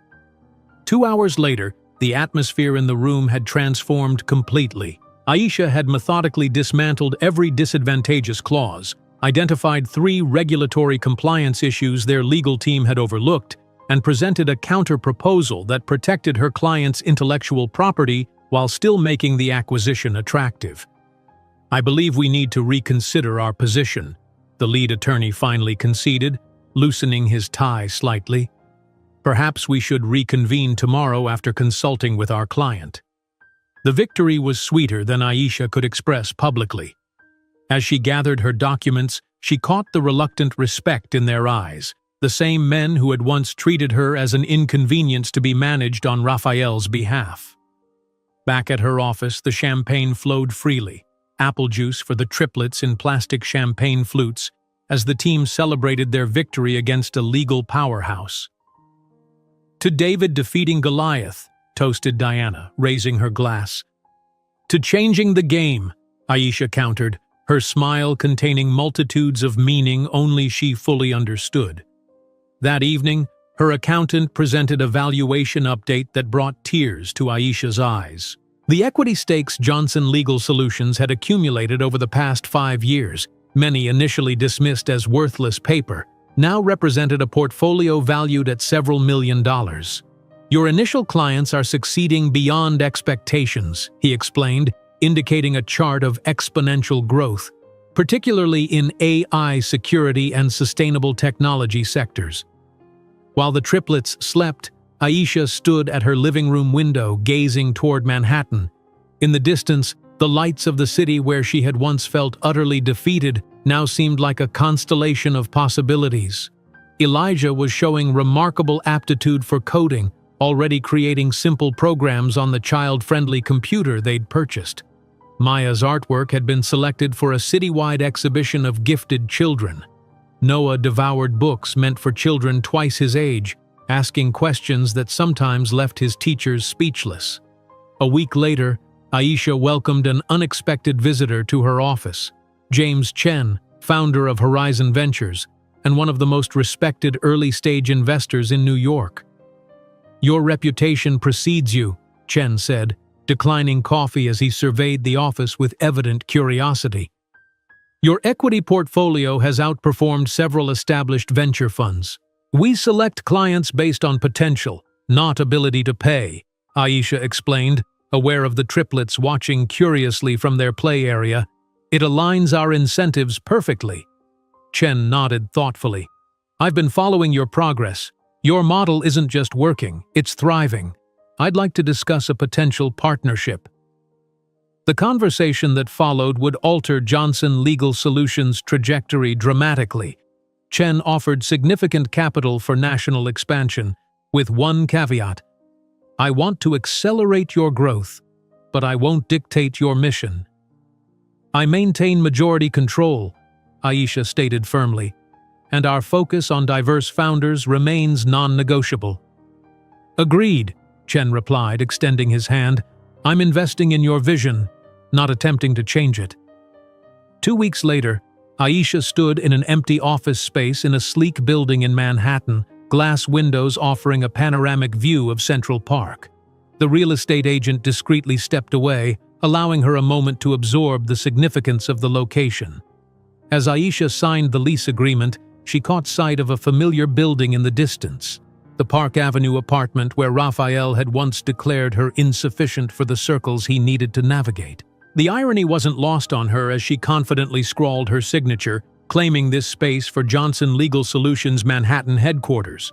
2 hours later, the atmosphere in the room had transformed completely. Aisha had methodically dismantled every disadvantageous clause, identified 3 regulatory compliance issues their legal team had overlooked, and presented a counter-proposal that protected her client's intellectual property while still making the acquisition attractive. "I believe we need to reconsider our position," the lead attorney finally conceded, loosening his tie slightly. "Perhaps we should reconvene tomorrow after consulting with our client." The victory was sweeter than Aisha could express publicly. As she gathered her documents, she caught the reluctant respect in their eyes, the same men who had once treated her as an inconvenience to be managed on Raphael's behalf. Back at her office, the champagne flowed freely, apple juice for the triplets in plastic champagne flutes, as the team celebrated their victory against a legal powerhouse. "To David defeating Goliath," toasted Diana, raising her glass. "To changing the game," Aisha countered, her smile containing multitudes of meaning only she fully understood. That evening, her accountant presented a valuation update that brought tears to Aisha's eyes. The equity stakes Johnson Legal Solutions had accumulated over the past 5 years, many initially dismissed as worthless paper, now represented a portfolio valued at several $1,000,000. "Your initial clients are succeeding beyond expectations," he explained, indicating a chart of exponential growth, particularly in AI security and sustainable technology sectors. While the triplets slept, Aisha stood at her living room window gazing toward Manhattan. In the distance, the lights of the city where she had once felt utterly defeated now seemed like a constellation of possibilities. Elijah was showing remarkable aptitude for coding, already creating simple programs on the child-friendly computer they'd purchased. Maya's artwork had been selected for a citywide exhibition of gifted children. Noah devoured books meant for children twice his age, asking questions that sometimes left his teachers speechless. A week later, Aisha welcomed an unexpected visitor to her office, James Chen, founder of Horizon Ventures, and one of the most respected early-stage investors in New York. "Your reputation precedes you," Chen said, declining coffee as he surveyed the office with evident curiosity. "Your equity portfolio has outperformed several established venture funds. We select clients based on potential, not ability to pay," Aisha explained, aware of the triplets watching curiously from their play area. "It aligns our incentives perfectly." Chen nodded thoughtfully. "I've been following your progress. Your model isn't just working, it's thriving. I'd like to discuss a potential partnership." The conversation that followed would alter Johnson Legal Solutions' trajectory dramatically. Chen offered significant capital for national expansion, with one caveat: "I want to accelerate your growth, but I won't dictate your mission." "I maintain majority control," Aisha stated firmly, "and our focus on diverse founders remains non-negotiable." "Agreed," Chen replied, extending his hand. "I'm investing in your vision, not attempting to change it." 2 weeks later, Aisha stood in an empty office space in a sleek building in Manhattan, glass windows offering a panoramic view of Central Park. The real estate agent discreetly stepped away, allowing her a moment to absorb the significance of the location. As Aisha signed the lease agreement, she caught sight of a familiar building in the distance, the Park Avenue apartment where Raphael had once declared her insufficient for the circles he needed to navigate. The irony wasn't lost on her as she confidently scrawled her signature, claiming this space for Johnson Legal Solutions' Manhattan headquarters.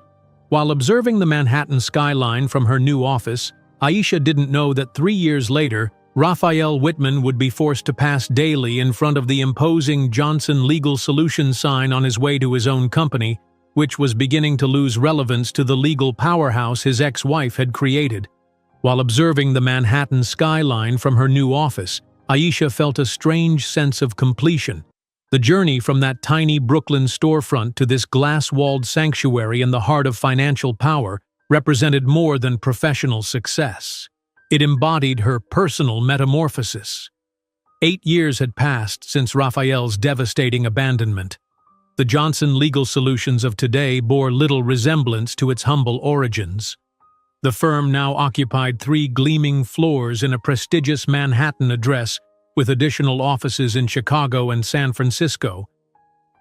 While observing the Manhattan skyline from her new office, Aisha didn't know that 3 years later, Raphael Whitman would be forced to pass daily in front of the imposing Johnson Legal Solutions sign on his way to his own company, which was beginning to lose relevance to the legal powerhouse his ex-wife had created. While observing the Manhattan skyline from her new office, Aisha felt a strange sense of completion. The journey from that tiny Brooklyn storefront to this glass-walled sanctuary in the heart of financial power represented more than professional success. It embodied her personal metamorphosis. 8 years had passed since Raphael's devastating abandonment. The Johnson Legal Solutions of today bore little resemblance to its humble origins. The firm now occupied 3 gleaming floors in a prestigious Manhattan address, with additional offices in Chicago and San Francisco.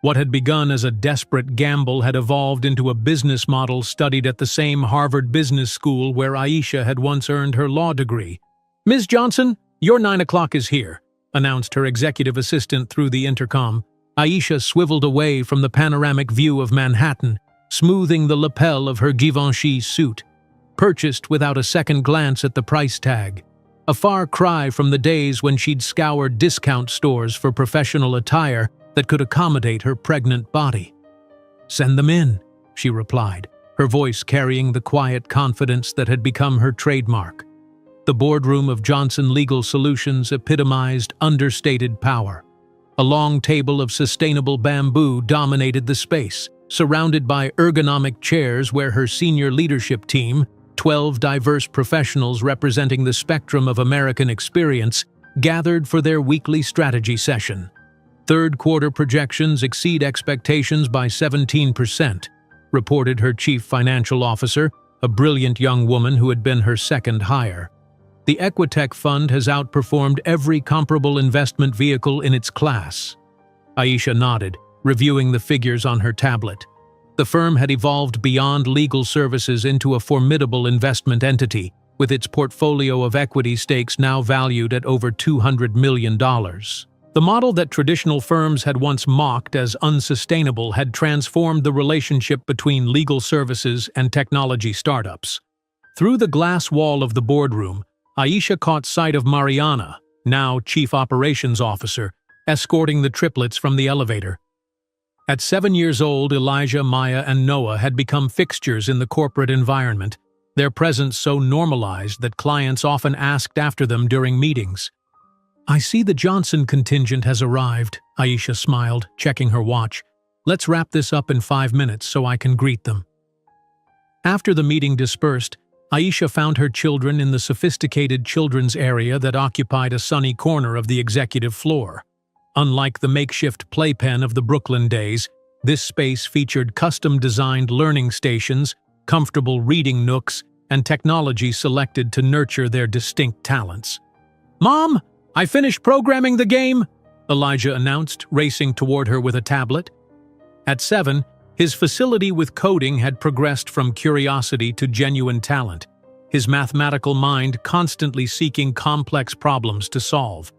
What had begun as a desperate gamble had evolved into a business model studied at the same Harvard Business School where Aisha had once earned her law degree. "Ms. Johnson, your 9 o'clock is here," announced her executive assistant through the intercom. Aisha swiveled away from the panoramic view of Manhattan, smoothing the lapel of her Givenchy suit, purchased without a second glance at the price tag. A far cry from the days when she'd scoured discount stores for professional attire that could accommodate her pregnant body. "Send them in," she replied, her voice carrying the quiet confidence that had become her trademark. The boardroom of Johnson Legal Solutions epitomized understated power. A long table of sustainable bamboo dominated the space, surrounded by ergonomic chairs where her senior leadership team, 12 diverse professionals representing the spectrum of American experience, gathered for their weekly strategy session. Third-quarter projections exceed expectations by 17%, reported her chief financial officer, a brilliant young woman who had been her second hire. The Equitech Fund has outperformed every comparable investment vehicle in its class. Aisha nodded, reviewing the figures on her tablet. The firm had evolved beyond legal services into a formidable investment entity, with its portfolio of equity stakes now valued at over $200 million. The model that traditional firms had once mocked as unsustainable had transformed the relationship between legal services and technology startups. Through the glass wall of the boardroom, Aisha caught sight of Mariana, now Chief Operations Officer, escorting the triplets from the elevator. At 7 years old, Elijah, Maya, and Noah had become fixtures in the corporate environment, their presence so normalized that clients often asked after them during meetings. "I see the Johnson contingent has arrived," Aisha smiled, checking her watch. "Let's wrap this up in 5 minutes so I can greet them." After the meeting dispersed, Aisha found her children in the sophisticated children's area that occupied a sunny corner of the executive floor. Unlike the makeshift playpen of the Brooklyn days, this space featured custom-designed learning stations, comfortable reading nooks, and technology selected to nurture their distinct talents. "Mom, I finished programming the game," Elijah announced, racing toward her with a tablet. At 7, his facility with coding had progressed from curiosity to genuine talent, his mathematical mind constantly seeking complex problems to solve.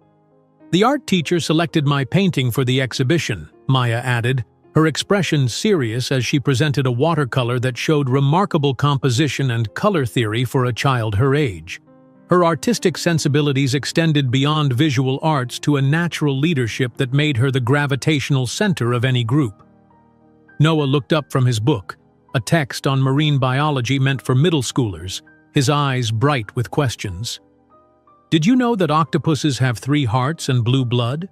"The art teacher selected my painting for the exhibition," Maya added, her expression serious as she presented a watercolor that showed remarkable composition and color theory for a child her age. Her artistic sensibilities extended beyond visual arts to a natural leadership that made her the gravitational center of any group. Noah looked up from his book, a text on marine biology meant for middle schoolers, his eyes bright with questions. "Did you know that octopuses have 3 hearts and blue blood?"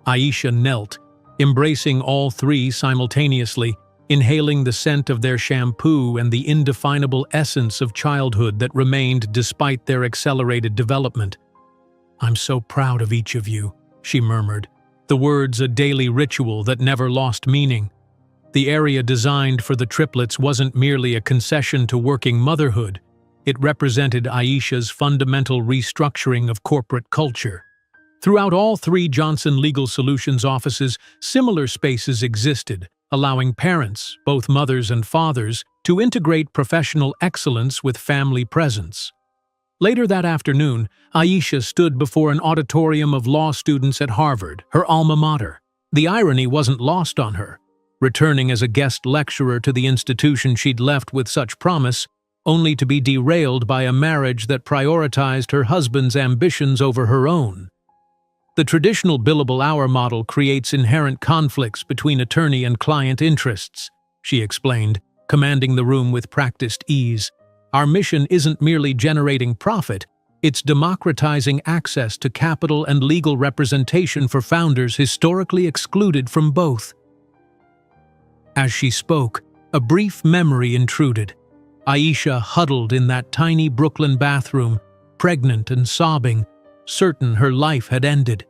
Aisha knelt, embracing all 3 simultaneously, inhaling the scent of their shampoo and the indefinable essence of childhood that remained despite their accelerated development. "I'm so proud of each of you," she murmured, the words a daily ritual that never lost meaning. The area designed for the triplets wasn't merely a concession to working motherhood, it represented Aisha's fundamental restructuring of corporate culture. Throughout all three Johnson Legal Solutions offices, similar spaces existed, allowing parents, both mothers and fathers, to integrate professional excellence with family presence. Later that afternoon, Aisha stood before an auditorium of law students at Harvard, her alma mater. The irony wasn't lost on her. Returning as a guest lecturer to the institution she'd left with such promise, only to be derailed by a marriage that prioritized her husband's ambitions over her own. The traditional billable hour model creates inherent conflicts between attorney and client interests, she explained, commanding the room with practiced ease. Our mission isn't merely generating profit, it's democratizing access to capital and legal representation for founders historically excluded from both. As she spoke, a brief memory intruded. Aisha huddled in that tiny Brooklyn bathroom, pregnant and sobbing, certain her life had ended.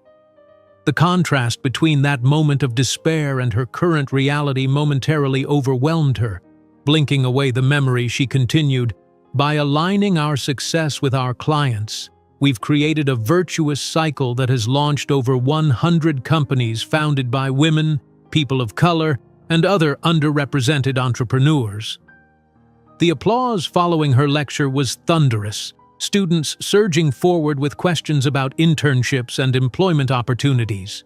The contrast between that moment of despair and her current reality momentarily overwhelmed her. Blinking away the memory, she continued, "By aligning our success with our clients, we've created a virtuous cycle that has launched over 100 companies founded by women, people of color, and other underrepresented entrepreneurs." The applause following her lecture was thunderous, students surging forward with questions about internships and employment opportunities.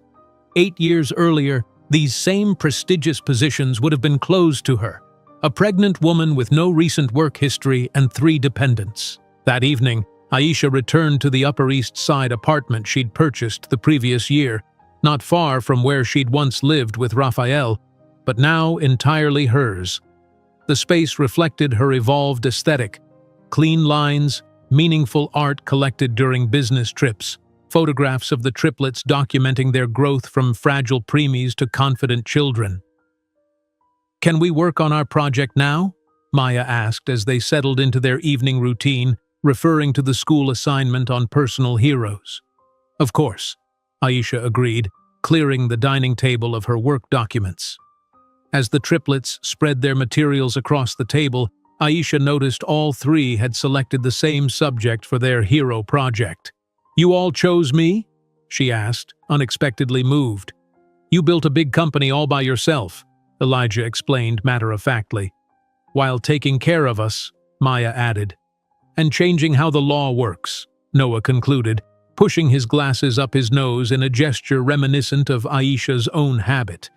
8 years earlier, these same prestigious positions would have been closed to her, a pregnant woman with no recent work history and 3 dependents. That evening, Aisha returned to the Upper East Side apartment she'd purchased the previous year, not far from where she'd once lived with Raphael, but now entirely hers. The space reflected her evolved aesthetic: clean lines, meaningful art collected during business trips, photographs of the triplets documenting their growth from fragile preemies to confident children. "Can we work on our project now?" Maya asked as they settled into their evening routine, referring to the school assignment on personal heroes. "Of course," Aisha agreed, clearing the dining table of her work documents. As the triplets spread their materials across the table, Aisha noticed all 3 had selected the same subject for their hero project. "You all chose me?" she asked, unexpectedly moved. "You built a big company all by yourself," Elijah explained matter-of-factly. "While taking care of us," Maya added. "And changing how the law works," Noah concluded, pushing his glasses up his nose in a gesture reminiscent of Aisha's own habit.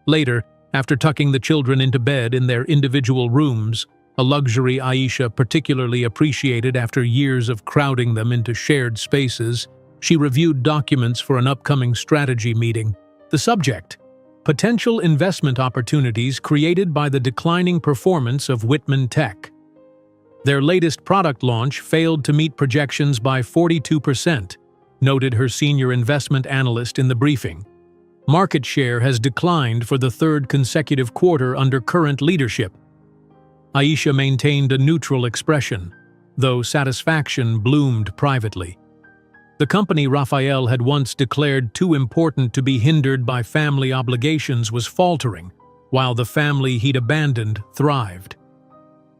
Later, after tucking the children into bed in their individual rooms, a luxury Aisha particularly appreciated after years of crowding them into shared spaces, she reviewed documents for an upcoming strategy meeting. The subject: potential investment opportunities created by the declining performance of Whitman Tech. Their latest product launch failed to meet projections by 42%, noted her senior investment analyst in the briefing. Market share has declined for the 3rd consecutive quarter under current leadership. Aisha maintained a neutral expression, though satisfaction bloomed privately. The company Raphael had once declared too important to be hindered by family obligations was faltering, while the family he'd abandoned thrived.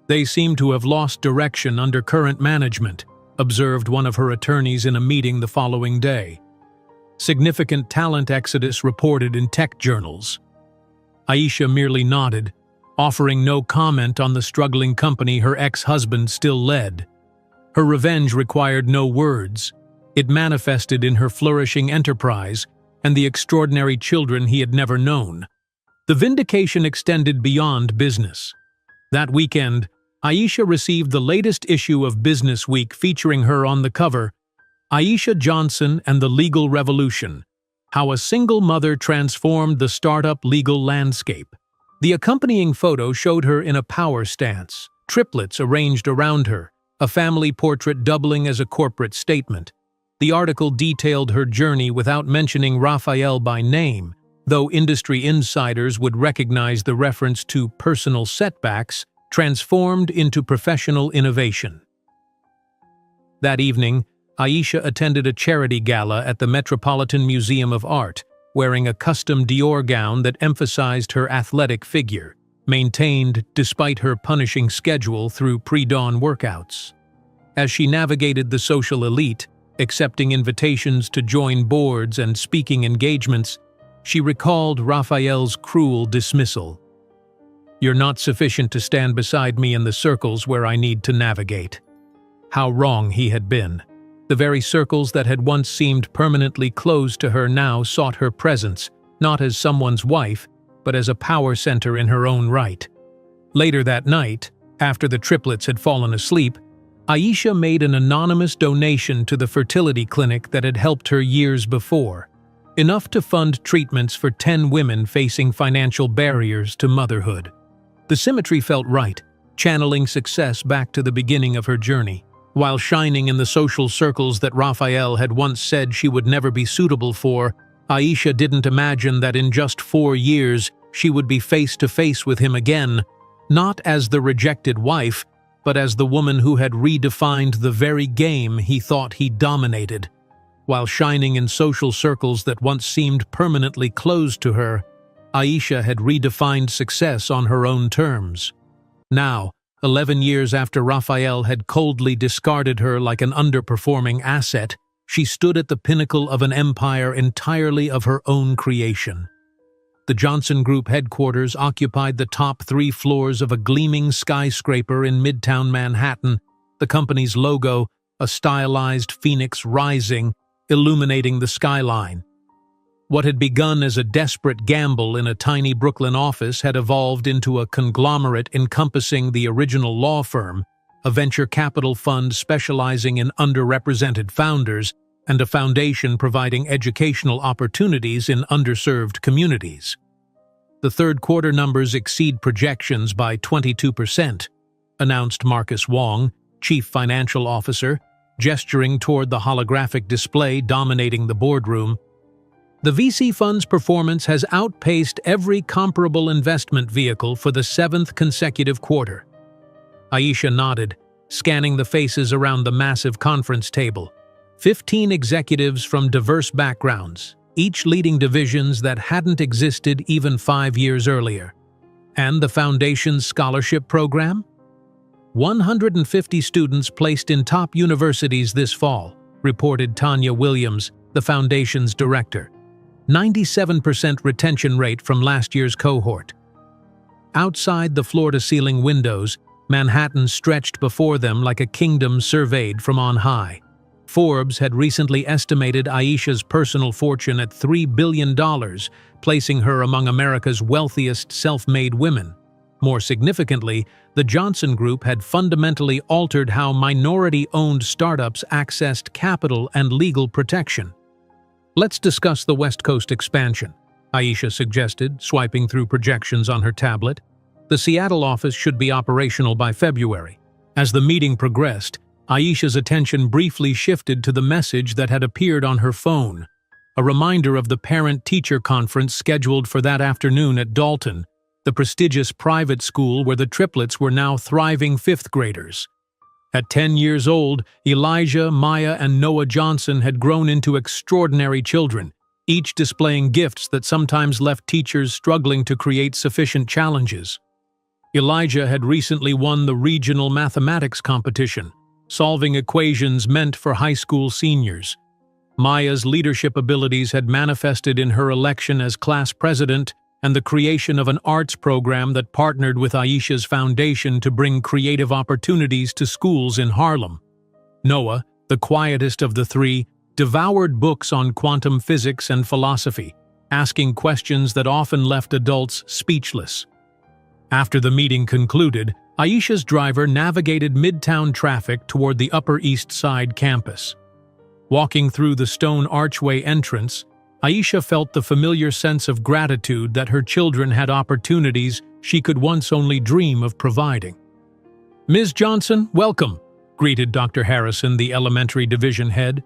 "They seem to have lost direction under current management," observed one of her attorneys in a meeting the following day. Significant talent exodus reported in tech journals. Aisha merely nodded, offering no comment on the struggling company her ex-husband still led. Her revenge required no words. It manifested in her flourishing enterprise and the extraordinary children he had never known. The vindication extended beyond business. That weekend, Aisha received the latest issue of Business Week featuring her on the cover, "Aisha Johnson and the Legal Revolution: How a Single Mother Transformed the Startup Legal Landscape." The accompanying photo showed her in a power stance, triplets arranged around her, a family portrait doubling as a corporate statement. The article detailed her journey without mentioning Raphael by name, though industry insiders would recognize the reference to personal setbacks transformed into professional innovation. That evening, Aisha attended a charity gala at the Metropolitan Museum of Art, wearing a custom Dior gown that emphasized her athletic figure, maintained despite her punishing schedule through pre-dawn workouts. As she navigated the social elite, accepting invitations to join boards and speaking engagements, she recalled Raphael's cruel dismissal. "You're not sufficient to stand beside me in the circles where I need to navigate." How wrong he had been. The very circles that had once seemed permanently closed to her now sought her presence, not as someone's wife, but as a power center in her own right. Later that night, after the triplets had fallen asleep, Aisha made an anonymous donation to the fertility clinic that had helped her years before, enough to fund treatments for 10 women facing financial barriers to motherhood. The symmetry felt right, channeling success back to the beginning of her journey. While shining in the social circles that Raphael had once said she would never be suitable for, Aisha didn't imagine that in just 4 years she would be face to face with him again, not as the rejected wife, but as the woman who had redefined the very game he thought he dominated. While shining in social circles that once seemed permanently closed to her, Aisha had redefined success on her own terms. Now, 11 years after Raphael had coldly discarded her like an underperforming asset, she stood at the pinnacle of an empire entirely of her own creation. The Johnson Group headquarters occupied the top 3 floors of a gleaming skyscraper in Midtown Manhattan, the company's logo, a stylized phoenix rising, illuminating the skyline. What had begun as a desperate gamble in a tiny Brooklyn office had evolved into a conglomerate encompassing the original law firm, a venture capital fund specializing in underrepresented founders, and a foundation providing educational opportunities in underserved communities. The third quarter numbers exceed projections by 22%, announced Marcus Wong, chief financial officer, gesturing toward the holographic display dominating the boardroom. The VC fund's performance has outpaced every comparable investment vehicle for the 7th consecutive quarter. Aisha nodded, scanning the faces around the massive conference table. 15 executives from diverse backgrounds, each leading divisions that hadn't existed even 5 years earlier. And the foundation's scholarship program? 150 students placed in top universities this fall, reported Tanya Williams, the foundation's director. 97% retention rate from last year's cohort. Outside the floor-to-ceiling windows, Manhattan stretched before them like a kingdom surveyed from on high. Forbes had recently estimated Aisha's personal fortune at $3 billion, placing her among America's wealthiest self-made women. More significantly, the Johnson Group had fundamentally altered how minority-owned startups accessed capital and legal protection. "Let's discuss the West Coast expansion," Aisha suggested, swiping through projections on her tablet. The Seattle office should be operational by February. As the meeting progressed, Aisha's attention briefly shifted to the message that had appeared on her phone, a reminder of the parent-teacher conference scheduled for that afternoon at Dalton, the prestigious private school where the triplets were now thriving 5th graders. At 10 years old, Elijah, Maya, and Noah Johnson had grown into extraordinary children, each displaying gifts that sometimes left teachers struggling to create sufficient challenges. Elijah had recently won the regional mathematics competition, solving equations meant for high school seniors. Maya's leadership abilities had manifested in her election as class president and the creation of an arts program that partnered with Aisha's foundation to bring creative opportunities to schools in Harlem. Noah, the quietest of the three, devoured books on quantum physics and philosophy, asking questions that often left adults speechless. After the meeting concluded, Aisha's driver navigated midtown traffic toward the Upper East Side campus. Walking through the stone archway entrance, Aisha felt the familiar sense of gratitude that her children had opportunities she could once only dream of providing. "Ms. Johnson, welcome," greeted Dr. Harrison, the elementary division head.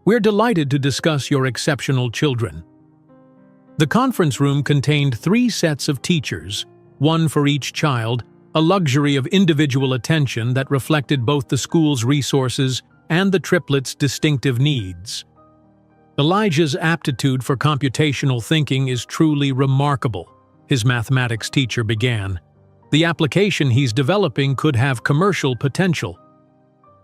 "We're delighted to discuss your exceptional children." The conference room contained 3 sets of teachers, one for each child, a luxury of individual attention that reflected both the school's resources and the triplets' distinctive needs. Elijah's aptitude for computational thinking is truly remarkable, his mathematics teacher began. The application he's developing could have commercial potential.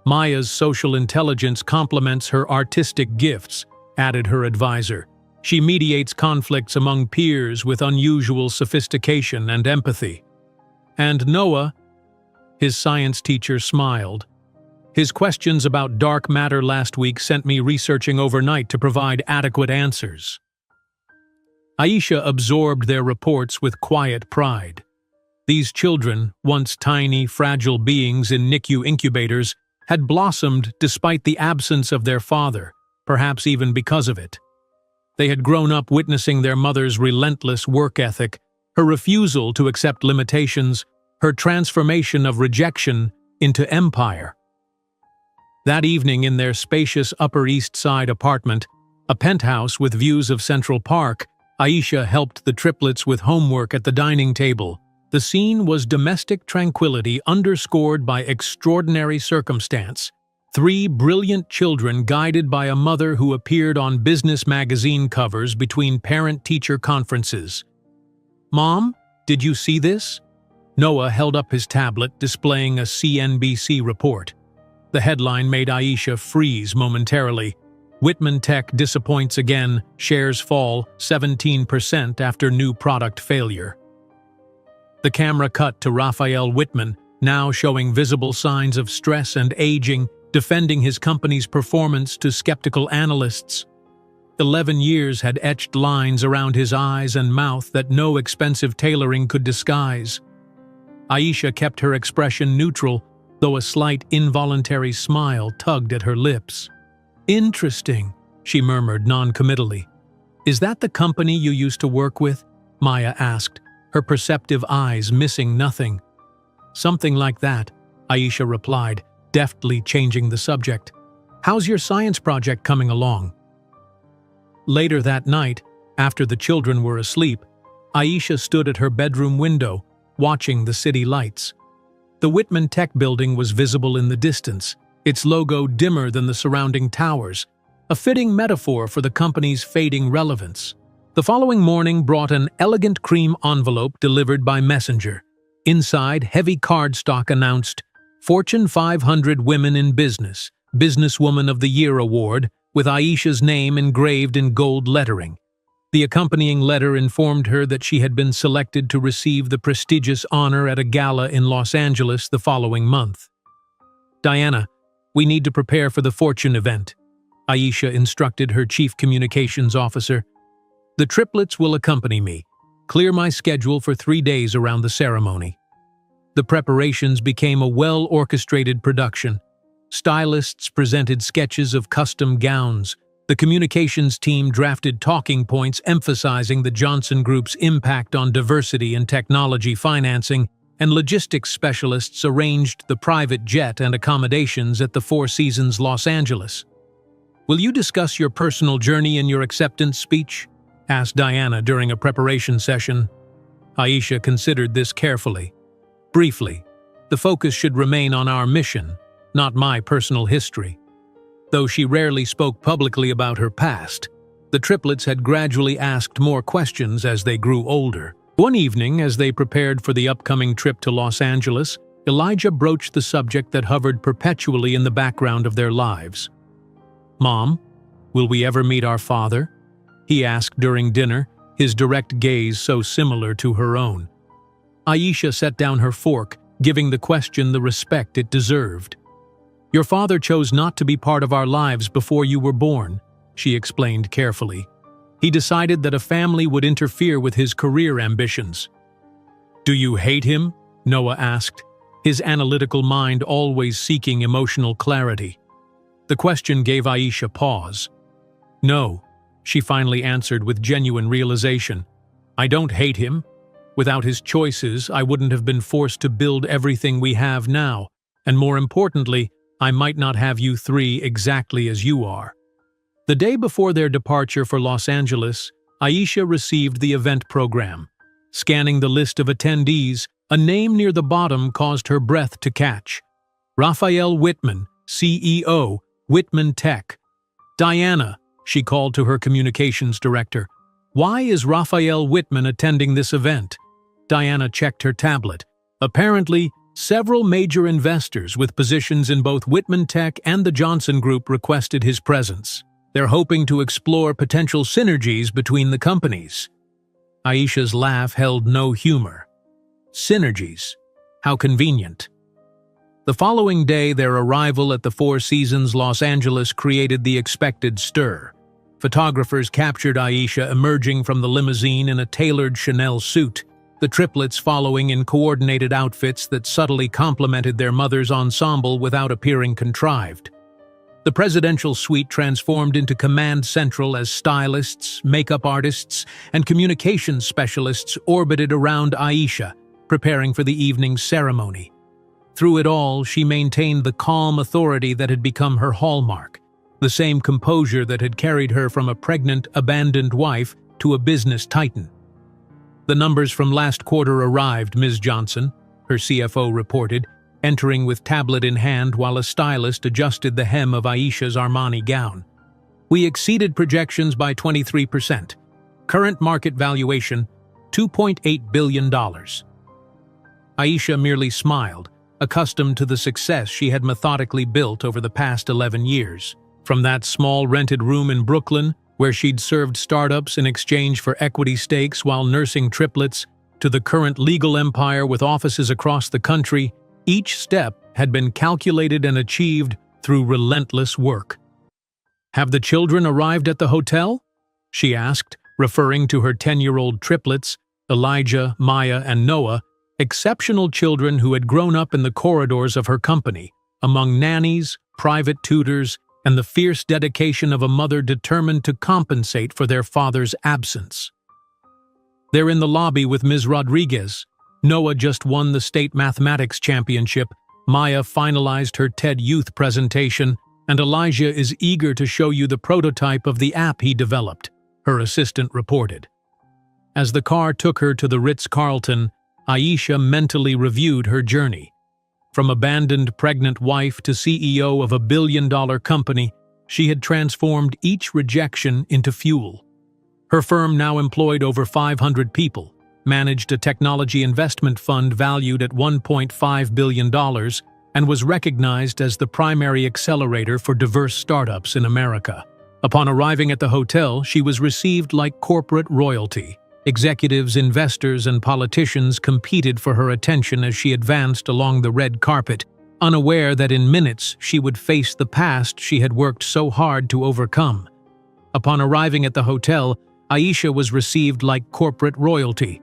Maya's social intelligence complements her artistic gifts, added her advisor. She mediates conflicts among peers with unusual sophistication and empathy. And Noah, his science teacher smiled. His questions about dark matter last week sent me researching overnight to provide adequate answers. Aisha absorbed their reports with quiet pride. These children, once tiny, fragile beings in NICU incubators, had blossomed despite the absence of their father, perhaps even because of it. They had grown up witnessing their mother's relentless work ethic, her refusal to accept limitations, her transformation of rejection into empire. That evening in their spacious Upper East Side apartment, a penthouse with views of Central Park, Aisha helped the triplets with homework at the dining table. The scene was domestic tranquility underscored by extraordinary circumstance. 3 brilliant children guided by a mother who appeared on business magazine covers between parent-teacher conferences. "Mom, did you see this?" Noah held up his tablet, displaying a CNBC report. The headline made Aisha freeze momentarily. Whitman Tech disappoints again, shares fall 17% after new product failure. The camera cut to Raphael Whitman, now showing visible signs of stress and aging, defending his company's performance to skeptical analysts. 11 years had etched lines around his eyes and mouth that no expensive tailoring could disguise. Aisha kept her expression neutral, though a slight involuntary smile tugged at her lips. "Interesting," she murmured non-committally. "Is that the company you used to work with?" Maya asked, her perceptive eyes missing nothing. "Something like that," Aisha replied, deftly changing the subject. "How's your science project coming along?" Later that night, after the children were asleep, Aisha stood at her bedroom window, watching the city lights. The Whitman Tech building was visible in the distance, its logo dimmer than the surrounding towers, a fitting metaphor for the company's fading relevance. The following morning brought an elegant cream envelope delivered by messenger. Inside, heavy cardstock announced, "Fortune 500 Women in Business, Businesswoman of the Year Award," with Aisha's name engraved in gold lettering. The accompanying letter informed her that she had been selected to receive the prestigious honor at a gala in Los Angeles the following month. "Diana, we need to prepare for the Fortune event," Aisha instructed her chief communications officer. "The triplets will accompany me. Clear my schedule for 3 days around the ceremony." The preparations became a well-orchestrated production. Stylists presented sketches of custom gowns. The communications team drafted talking points emphasizing the Johnson Group's impact on diversity and technology financing, and logistics specialists arranged the private jet and accommodations at the Four Seasons Los Angeles. "Will you discuss your personal journey in your acceptance speech?" asked Diana during a preparation session. Aisha considered this carefully. "Briefly, the focus should remain on our mission, not my personal history." Though she rarely spoke publicly about her past, the triplets had gradually asked more questions as they grew older. One evening, as they prepared for the upcoming trip to Los Angeles, Elijah broached the subject that hovered perpetually in the background of their lives. "Mom, will we ever meet our father?" he asked during dinner, his direct gaze so similar to her own. Aisha set down her fork, giving the question the respect it deserved. "Your father chose not to be part of our lives before you were born," she explained carefully. "He decided that a family would interfere with his career ambitions." "Do you hate him?" Noah asked, his analytical mind always seeking emotional clarity. The question gave Aisha pause. "No," she finally answered with genuine realization. "I don't hate him. Without his choices, I wouldn't have been forced to build everything we have now, and more importantly, I might not have you 3 exactly as you are." The day before their departure for Los Angeles, Aisha received the event program. Scanning the list of attendees, a name near the bottom caused her breath to catch. Raphael Whitman, CEO, Whitman Tech. Diana, She called to her communications director. "Why is Raphael Whitman attending this event?" Diana checked her tablet. Apparently, several major investors with positions in both Whitman Tech and the Johnson Group requested his presence. They're hoping to explore potential synergies between the companies. Aisha's laugh held no humor. Synergies. How convenient. The following day, their arrival at the Four Seasons Los Angeles created the expected stir. Photographers captured Aisha emerging from the limousine in a tailored Chanel suit, the triplets following in coordinated outfits that subtly complemented their mother's ensemble without appearing contrived. The presidential suite transformed into command central as stylists, makeup artists, and communications specialists orbited around Aisha, preparing for the evening's ceremony. Through it all, she maintained the calm authority that had become her hallmark, the same composure that had carried her from a pregnant, abandoned wife to a business titan. "The numbers from last quarter arrived, Ms. Johnson," her CFO reported, entering with tablet in hand while a stylist adjusted the hem of Aisha's Armani gown. "We exceeded projections by 23%. Current market valuation, $2.8 billion. Aisha merely smiled, accustomed to the success she had methodically built over the past 11 years. From that small rented room in Brooklyn, where she'd served startups in exchange for equity stakes while nursing triplets, to the current legal empire with offices across the country, each step had been calculated and achieved through relentless work. "Have the children arrived at the hotel?" she asked, referring to her 10-year-old triplets, Elijah, Maya, and Noah, exceptional children who had grown up in the corridors of her company, among nannies, private tutors, and the fierce dedication of a mother determined to compensate for their father's absence. "They're in the lobby with Ms. Rodriguez. Noah just won the state mathematics championship, Maya finalized her TED Youth presentation, and Elijah is eager to show you the prototype of the app he developed," her assistant reported. As the car took her to the Ritz-Carlton, Aisha mentally reviewed her journey. From abandoned pregnant wife to CEO of a billion-dollar company, she had transformed each rejection into fuel. Her firm now employed over 500 people, managed a technology investment fund valued at $1.5 billion, and was recognized as the primary accelerator for diverse startups in America. Upon arriving at the hotel, she was received like corporate royalty. Executives, investors, and politicians competed for her attention as she advanced along the red carpet, unaware that in minutes she would face the past she had worked so hard to overcome. Upon arriving at the hotel, Aisha was received like corporate royalty.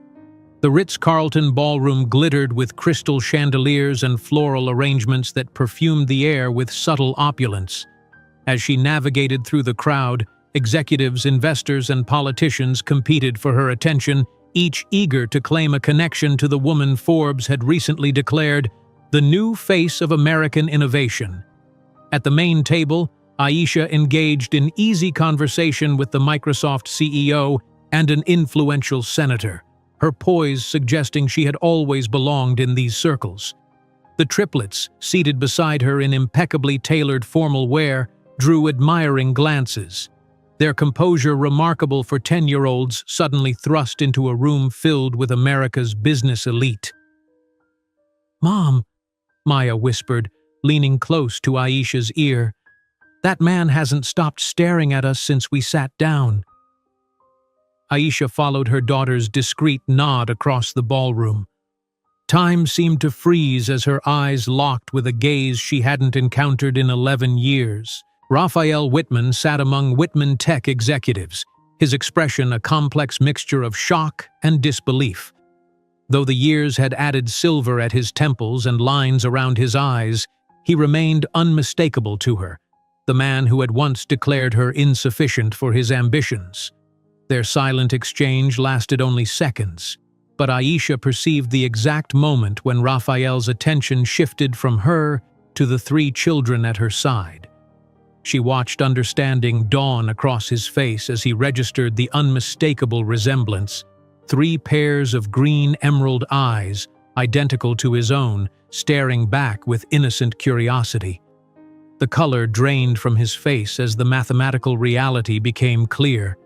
The Ritz-Carlton ballroom glittered with crystal chandeliers and floral arrangements that perfumed the air with subtle opulence. As she navigated through the crowd, executives, investors, and politicians competed for her attention, each eager to claim a connection to the woman Forbes had recently declared the new face of American innovation. At the main table, Aisha engaged in easy conversation with the Microsoft CEO and an influential senator, her poise suggesting she had always belonged in these circles. The triplets, seated beside her in impeccably tailored formal wear, drew admiring glances. Their composure remarkable for 10-year-olds suddenly thrust into a room filled with America's business elite. "Mom," Maya whispered, leaning close to Aisha's ear, "that man hasn't stopped staring at us since we sat down." Aisha followed her daughter's discreet nod across the ballroom. Time seemed to freeze as her eyes locked with a gaze she hadn't encountered in 11 years. Raphael Whitman sat among Whitman Tech executives, his expression a complex mixture of shock and disbelief. Though the years had added silver at his temples and lines around his eyes, he remained unmistakable to her, the man who had once declared her insufficient for his ambitions. Their silent exchange lasted only seconds, but Aisha perceived the exact moment when Raphael's attention shifted from her to the 3 children at her side. She watched understanding dawn across his face as he registered the unmistakable resemblance. 3 pairs of green emerald eyes, identical to his own, staring back with innocent curiosity. The color drained from his face as the mathematical reality became clear.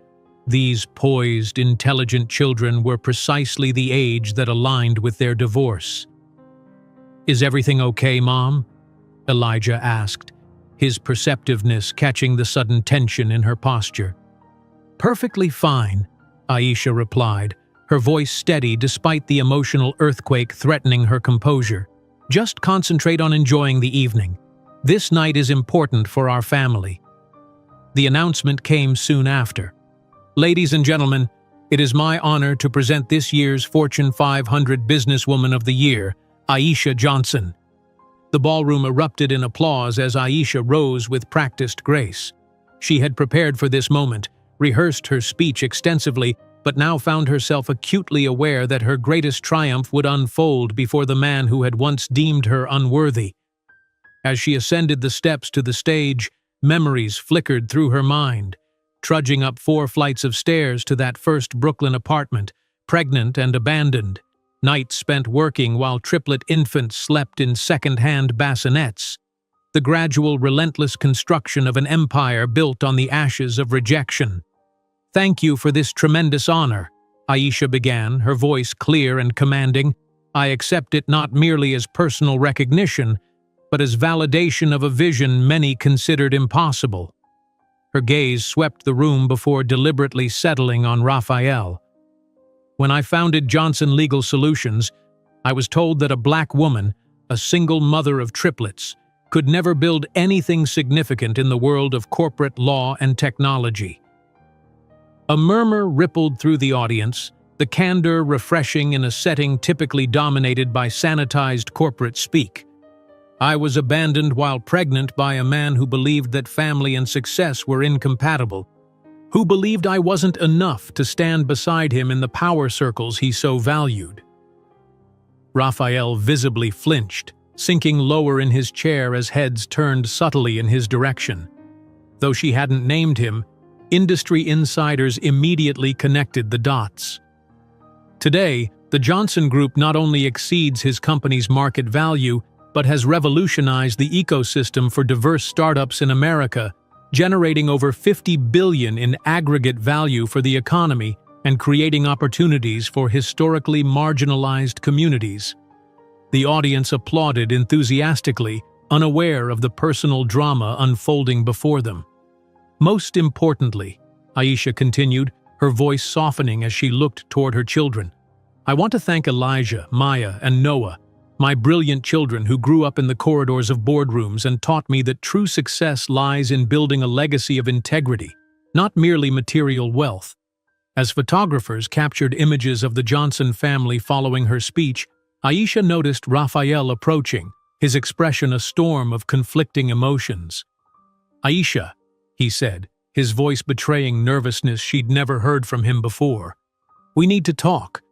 These poised, intelligent children were precisely the age that aligned with their divorce. "Is everything okay, Mom?" Elijah asked, his perceptiveness catching the sudden tension in her posture. "Perfectly fine," Aisha replied, her voice steady despite the emotional earthquake threatening her composure. "Just concentrate on enjoying the evening. This night is important for our family." The announcement came soon after. "Ladies and gentlemen, it is my honor to present this year's Fortune 500 Businesswoman of the Year, Aisha Johnson." The ballroom erupted in applause as Aisha rose with practiced grace. She had prepared for this moment, rehearsed her speech extensively, but now found herself acutely aware that her greatest triumph would unfold before the man who had once deemed her unworthy. As she ascended the steps to the stage, memories flickered through her mind. Trudging up 4 flights of stairs to that first Brooklyn apartment, pregnant and abandoned. Nights spent working while triplet infants slept in second-hand bassinets. The gradual, relentless construction of an empire built on the ashes of rejection. "Thank you for this tremendous honor," Aisha began, her voice clear and commanding. "I accept it not merely as personal recognition, but as validation of a vision many considered impossible." Her gaze swept the room before deliberately settling on Raphael. "When I founded Johnson Legal Solutions, I was told that a black woman, a single mother of triplets, could never build anything significant in the world of corporate law and technology." A murmur rippled through the audience, the candor refreshing in a setting typically dominated by sanitized corporate speak. "I was abandoned while pregnant by a man who believed that family and success were incompatible, who believed I wasn't enough to stand beside him in the power circles he so valued." Raphael visibly flinched, sinking lower in his chair as heads turned subtly in his direction. Though she hadn't named him, industry insiders immediately connected the dots. Today, the Johnson Group not only exceeds his company's market value, but has revolutionized the ecosystem for diverse startups in America, generating over $50 billion in aggregate value for the economy and creating opportunities for historically marginalized communities. The audience applauded enthusiastically, unaware of the personal drama unfolding before them. "Most importantly," Aisha continued, her voice softening as she looked toward her children, "I want to thank Elijah, Maya, and Noah, my brilliant children who grew up in the corridors of boardrooms and taught me that true success lies in building a legacy of integrity, not merely material wealth." As photographers captured images of the Johnson family following her speech, Aisha noticed Raphael approaching, his expression a storm of conflicting emotions. "Aisha," he said, his voice betraying nervousness she'd never heard from him before. "We need to talk.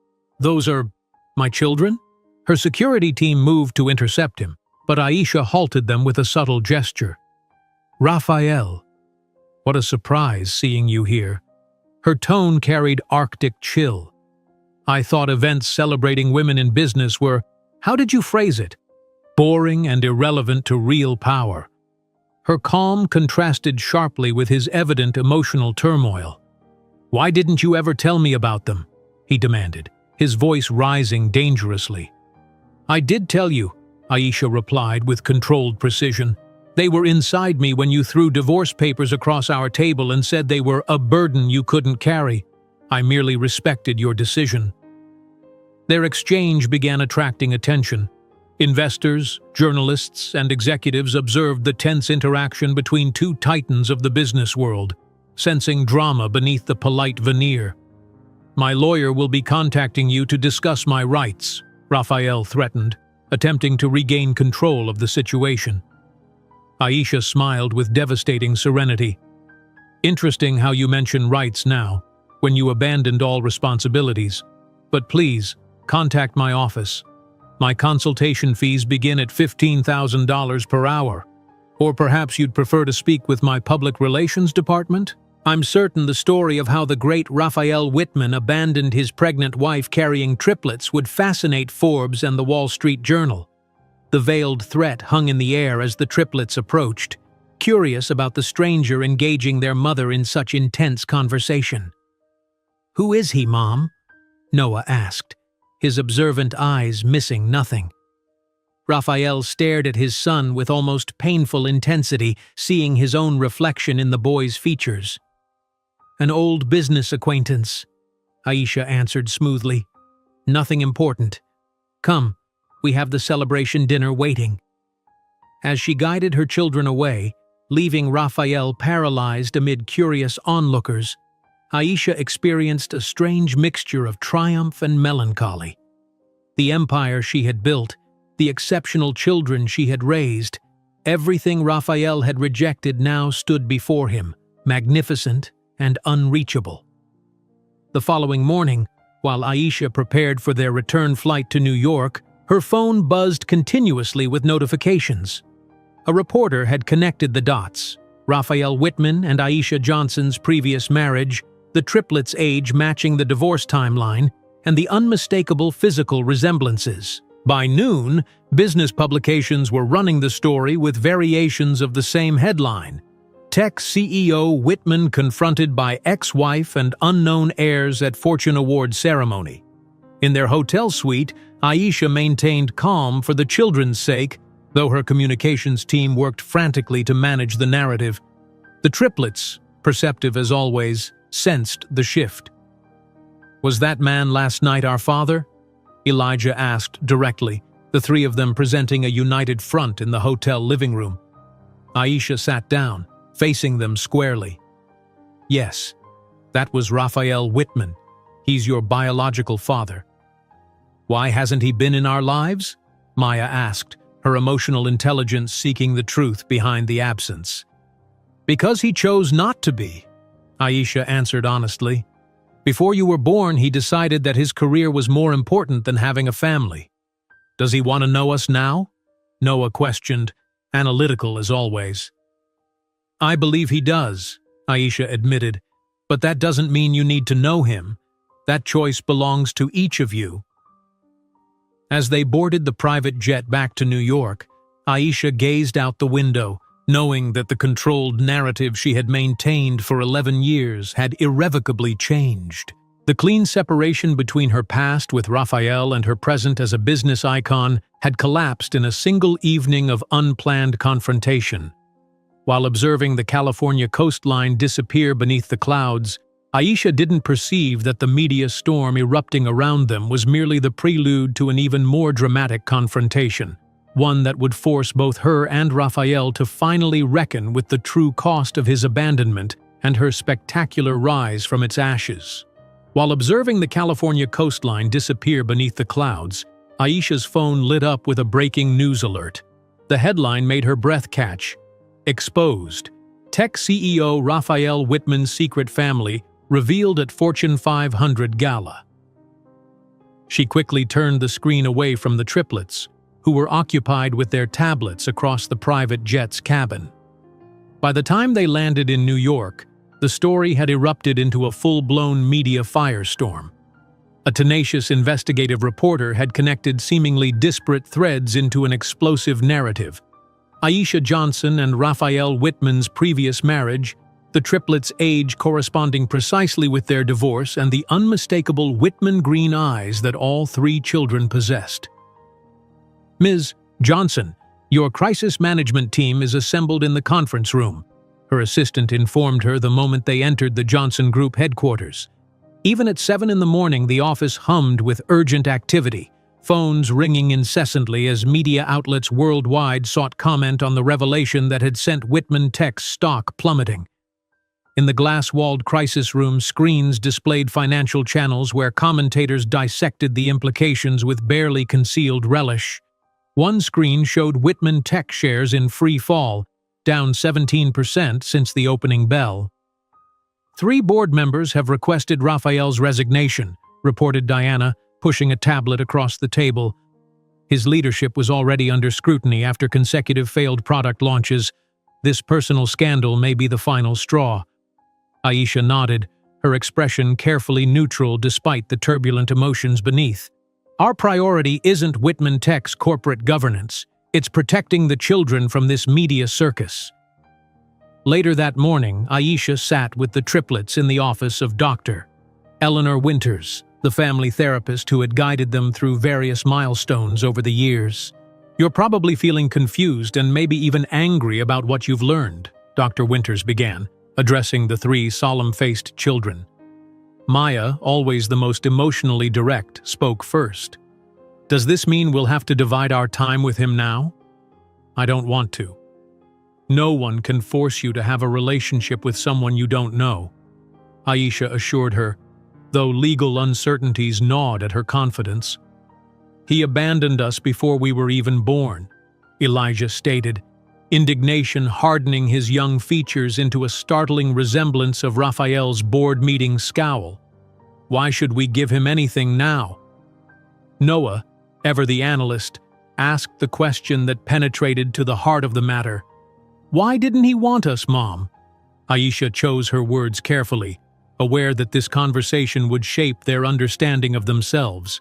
Those are my children?" Her security team moved to intercept him, but Aisha halted them with a subtle gesture. "Raphael, what a surprise seeing you here." Her tone carried Arctic chill. "I thought events celebrating women in business were, how did you phrase it? Boring and irrelevant to real power." Her calm contrasted sharply with his evident emotional turmoil. "Why didn't you ever tell me about them?" he demanded, his voice rising dangerously. "I did tell you," Aisha replied with controlled precision. "They were inside me when you threw divorce papers across our table and said they were a burden you couldn't carry. I merely respected your decision." Their exchange began attracting attention. Investors, journalists, and executives observed the tense interaction between 2 titans of the business world, sensing drama beneath the polite veneer. "My lawyer will be contacting you to discuss my rights," Raphael threatened, attempting to regain control of the situation. Aisha smiled with devastating serenity. "Interesting how you mention rights now, when you abandoned all responsibilities. But please, contact my office. My consultation fees begin at $15,000 per hour. Or perhaps you'd prefer to speak with my public relations department? I'm certain the story of how the great Raphael Whitman abandoned his pregnant wife carrying triplets would fascinate Forbes and the Wall Street Journal." The veiled threat hung in the air as the triplets approached, curious about the stranger engaging their mother in such intense conversation. "Who is he, Mom?" Noah asked, his observant eyes missing nothing. Raphael stared at his son with almost painful intensity, seeing his own reflection in the boy's features. "An old business acquaintance," Aisha answered smoothly. "Nothing important. Come, we have the celebration dinner waiting." As she guided her children away, leaving Raphael paralyzed amid curious onlookers, Aisha experienced a strange mixture of triumph and melancholy. The empire she had built, the exceptional children she had raised, everything Raphael had rejected now stood before him, magnificent and unreachable. The following morning, while Aisha prepared for their return flight to New York, her phone buzzed continuously with notifications. A reporter had connected the dots: Raphael Whitman and Aisha Johnson's previous marriage, the triplets' age matching the divorce timeline, and the unmistakable physical resemblances. By noon, business publications were running the story with variations of the same headline: Tech CEO Whitman confronted by ex-wife and unknown heirs at Fortune Awards ceremony. In their hotel suite, Aisha maintained calm for the children's sake, though her communications team worked frantically to manage the narrative. The triplets, perceptive as always, sensed the shift. "Was that man last night our father?" Elijah asked directly, the three of them presenting a united front in the hotel living room. Aisha sat down, facing them squarely. "Yes, that was Raphael Whitman. He's your biological father." "Why hasn't he been in our lives?" Maya asked, her emotional intelligence seeking the truth behind the absence. "Because he chose not to be," Aisha answered honestly. "Before you were born, he decided that his career was more important than having a family." "Does he want to know us now?" Noah questioned, analytical as always. "I believe he does," Aisha admitted, "but that doesn't mean you need to know him. That choice belongs to each of you." As they boarded the private jet back to New York, Aisha gazed out the window, knowing that the controlled narrative she had maintained for 11 years had irrevocably changed. The clean separation between her past with Raphael and her present as a business icon had collapsed in a single evening of unplanned confrontation. While observing the California coastline disappear beneath the clouds, Aisha didn't perceive that the media storm erupting around them was merely the prelude to an even more dramatic confrontation, one that would force both her and Raphael to finally reckon with the true cost of his abandonment and her spectacular rise from its ashes. While observing the California coastline disappear beneath the clouds, Aisha's phone lit up with a breaking news alert. The headline made her breath catch. "Exposed. Tech CEO Raphael Whitman's secret family revealed at Fortune 500 Gala." She quickly turned the screen away from the triplets, who were occupied with their tablets across the private jet's cabin. By the time they landed in New York, the story had erupted into a full-blown media firestorm. A tenacious investigative reporter had connected seemingly disparate threads into an explosive narrative. Aisha Johnson and Raphael Whitman's previous marriage, the triplets' age corresponding precisely with their divorce, and the unmistakable Whitman green eyes that all three children possessed. "Ms. Johnson, your crisis management team is assembled in the conference room," her assistant informed her the moment they entered the Johnson Group headquarters. Even at 7 in the morning, the office hummed with urgent activity, phones ringing incessantly as media outlets worldwide sought comment on the revelation that had sent Whitman Tech's stock plummeting. In the glass-walled crisis room, screens displayed financial channels where commentators dissected the implications with barely concealed relish. One screen showed Whitman Tech shares in free fall, down 17% since the opening bell. "3 board members have requested Raphael's resignation," reported Diana, pushing a tablet across the table. His leadership was already under scrutiny after consecutive failed product launches. This personal scandal may be the final straw. Aisha nodded, her expression carefully neutral despite the turbulent emotions beneath. "Our priority isn't Whitman Tech's corporate governance. It's protecting the children from this media circus." Later that morning, Aisha sat with the triplets in the office of Dr. Eleanor Winters, the family therapist who had guided them through various milestones over the years. "You're probably feeling confused and maybe even angry about what you've learned," Dr. Winters began, addressing the three solemn-faced children. Maya, always the most emotionally direct, spoke first. "Does this mean we'll have to divide our time with him now?" "I don't want to. No one can force you to have a relationship with someone you don't know," Aisha assured her, though legal uncertainties gnawed at her confidence. "He abandoned us before we were even born," Elijah stated, indignation hardening his young features into a startling resemblance of Raphael's board meeting scowl. "Why should we give him anything now?" Noah, ever the analyst, asked the question that penetrated to the heart of the matter. "Why didn't he want us, Mom?" Aisha chose her words carefully, aware that this conversation would shape their understanding of themselves.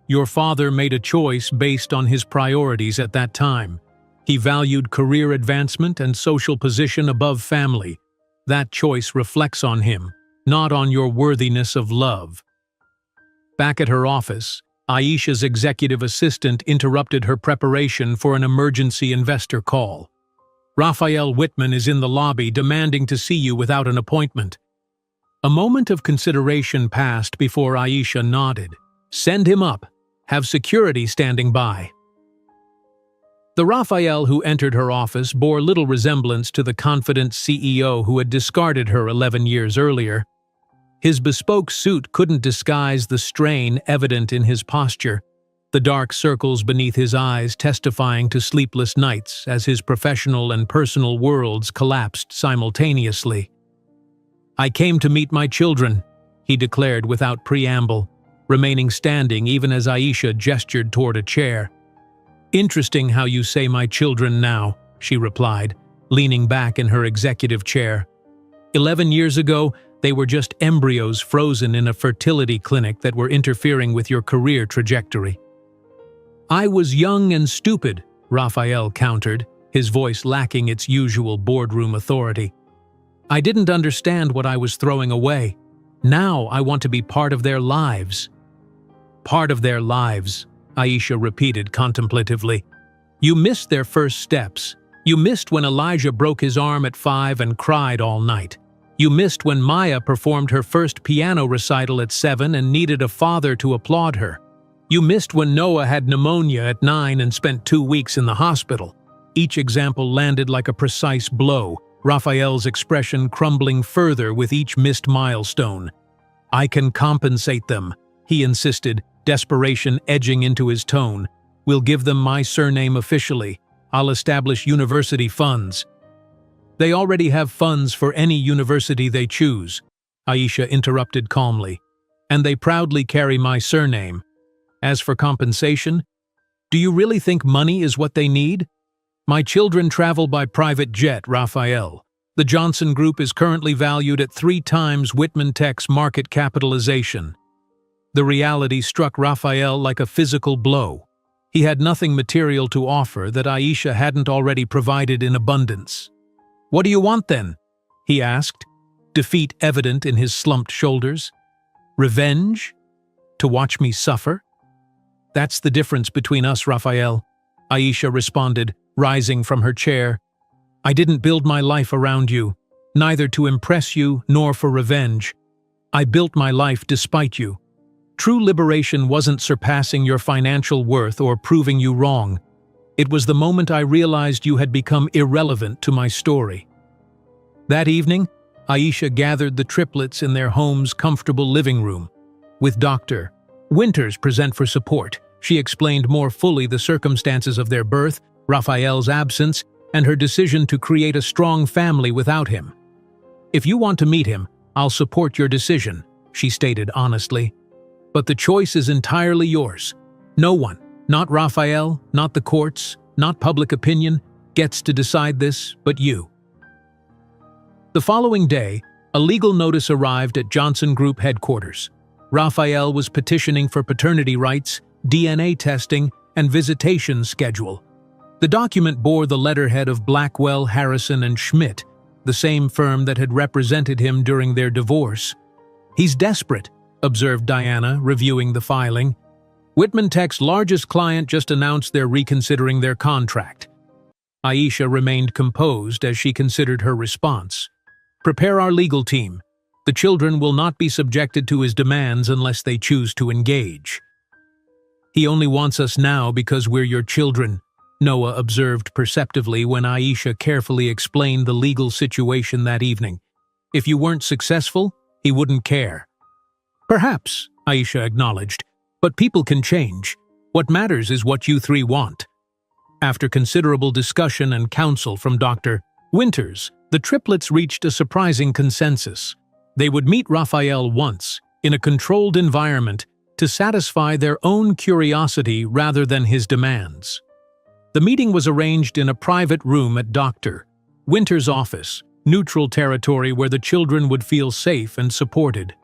"Your father made a choice based on his priorities at that time. He valued career advancement and social position above family. That choice reflects on him, not on your worthiness of love." Back at her office, Aisha's executive assistant interrupted her preparation for an emergency investor call. "Raphael Whitman is in the lobby demanding to see you without an appointment." A moment of consideration passed before Aisha nodded. "Send him up. Have security standing by." The Raphael who entered her office bore little resemblance to the confident CEO who had discarded her 11 years earlier. His bespoke suit couldn't disguise the strain evident in his posture, the dark circles beneath his eyes testifying to sleepless nights as his professional and personal worlds collapsed simultaneously. "I came to meet my children," he declared without preamble, remaining standing even as Aisha gestured toward a chair. "Interesting how you say my children now," she replied, leaning back in her executive chair. 11 years ago, they were just embryos frozen in a fertility clinic that were interfering with your career trajectory." "I was young and stupid," Raphael countered, his voice lacking its usual boardroom authority. "I didn't understand what I was throwing away. Now I want to be part of their lives." "Part of their lives," Aisha repeated contemplatively. "You missed their first steps. You missed when Elijah broke his arm at 5 and cried all night. You missed when Maya performed her first piano recital at 7 and needed a father to applaud her. You missed when Noah had pneumonia at 9 and spent 2 weeks in the hospital." Each example landed like a precise blow, Raphael's expression crumbling further with each missed milestone. "I can compensate them," he insisted, desperation edging into his tone. "We'll give them my surname officially. I'll establish university funds." "They already have funds for any university they choose," Aisha interrupted calmly. "And they proudly carry my surname. As for compensation, do you really think money is what they need? My children travel by private jet, Raphael. The Johnson Group is currently valued at 3 times Whitman Tech's market capitalization." The reality struck Raphael like a physical blow. He had nothing material to offer that Aisha hadn't already provided in abundance. "What do you want then?" he asked, defeat evident in his slumped shoulders. "Revenge? To watch me suffer?" "That's the difference between us, Raphael," Aisha responded, rising from her chair. "I didn't build my life around you, neither to impress you nor for revenge. I built my life despite you. True liberation wasn't surpassing your financial worth or proving you wrong. It was the moment I realized you had become irrelevant to my story." That evening, Aisha gathered the triplets in their home's comfortable living room. With Dr. Winters present for support, she explained more fully the circumstances of their birth, Raphael's absence, and her decision to create a strong family without him. "If you want to meet him, I'll support your decision," she stated honestly. "But the choice is entirely yours. No one, not Raphael, not the courts, not public opinion, gets to decide this but you." The following day, a legal notice arrived at Johnson Group headquarters. Raphael was petitioning for paternity rights, DNA testing, and visitation schedule. The document bore the letterhead of Blackwell, Harrison, and Schmidt, the same firm that had represented him during their divorce. "He's desperate," observed Diana, reviewing the filing. "Whitman Tech's largest client just announced they're reconsidering their contract." Aisha remained composed as she considered her response. "Prepare our legal team. The children will not be subjected to his demands unless they choose to engage." "He only wants us now because we're your children," Noah observed perceptively when Aisha carefully explained the legal situation that evening. "If you weren't successful, he wouldn't care." "Perhaps," Aisha acknowledged, "but people can change. What matters is what you three want." After considerable discussion and counsel from Dr. Winters, the triplets reached a surprising consensus. They would meet Raphael once, in a controlled environment, to satisfy their own curiosity rather than his demands. The meeting was arranged in a private room at Dr. Winters' office, neutral territory where the children would feel safe and supported.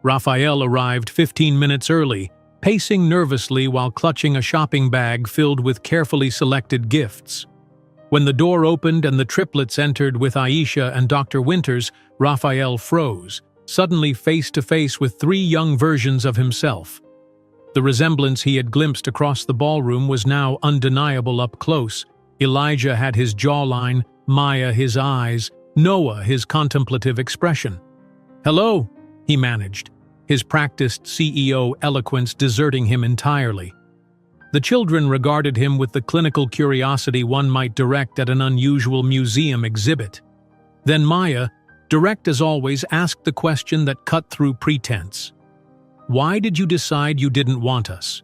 Raphael arrived 15 minutes early, pacing nervously while clutching a shopping bag filled with carefully selected gifts. When the door opened and the triplets entered with Aisha and Dr. Winters, Raphael froze, suddenly face to face with three young versions of himself. The resemblance he had glimpsed across the ballroom was now undeniable up close. Elijah had his jawline, Maya his eyes, Noah his contemplative expression. "Hello," he managed, his practiced CEO eloquence deserting him entirely. The children regarded him with the clinical curiosity one might direct at an unusual museum exhibit. Then Maya, direct as always, asked the question that cut through pretense. "Why did you decide you didn't want us?"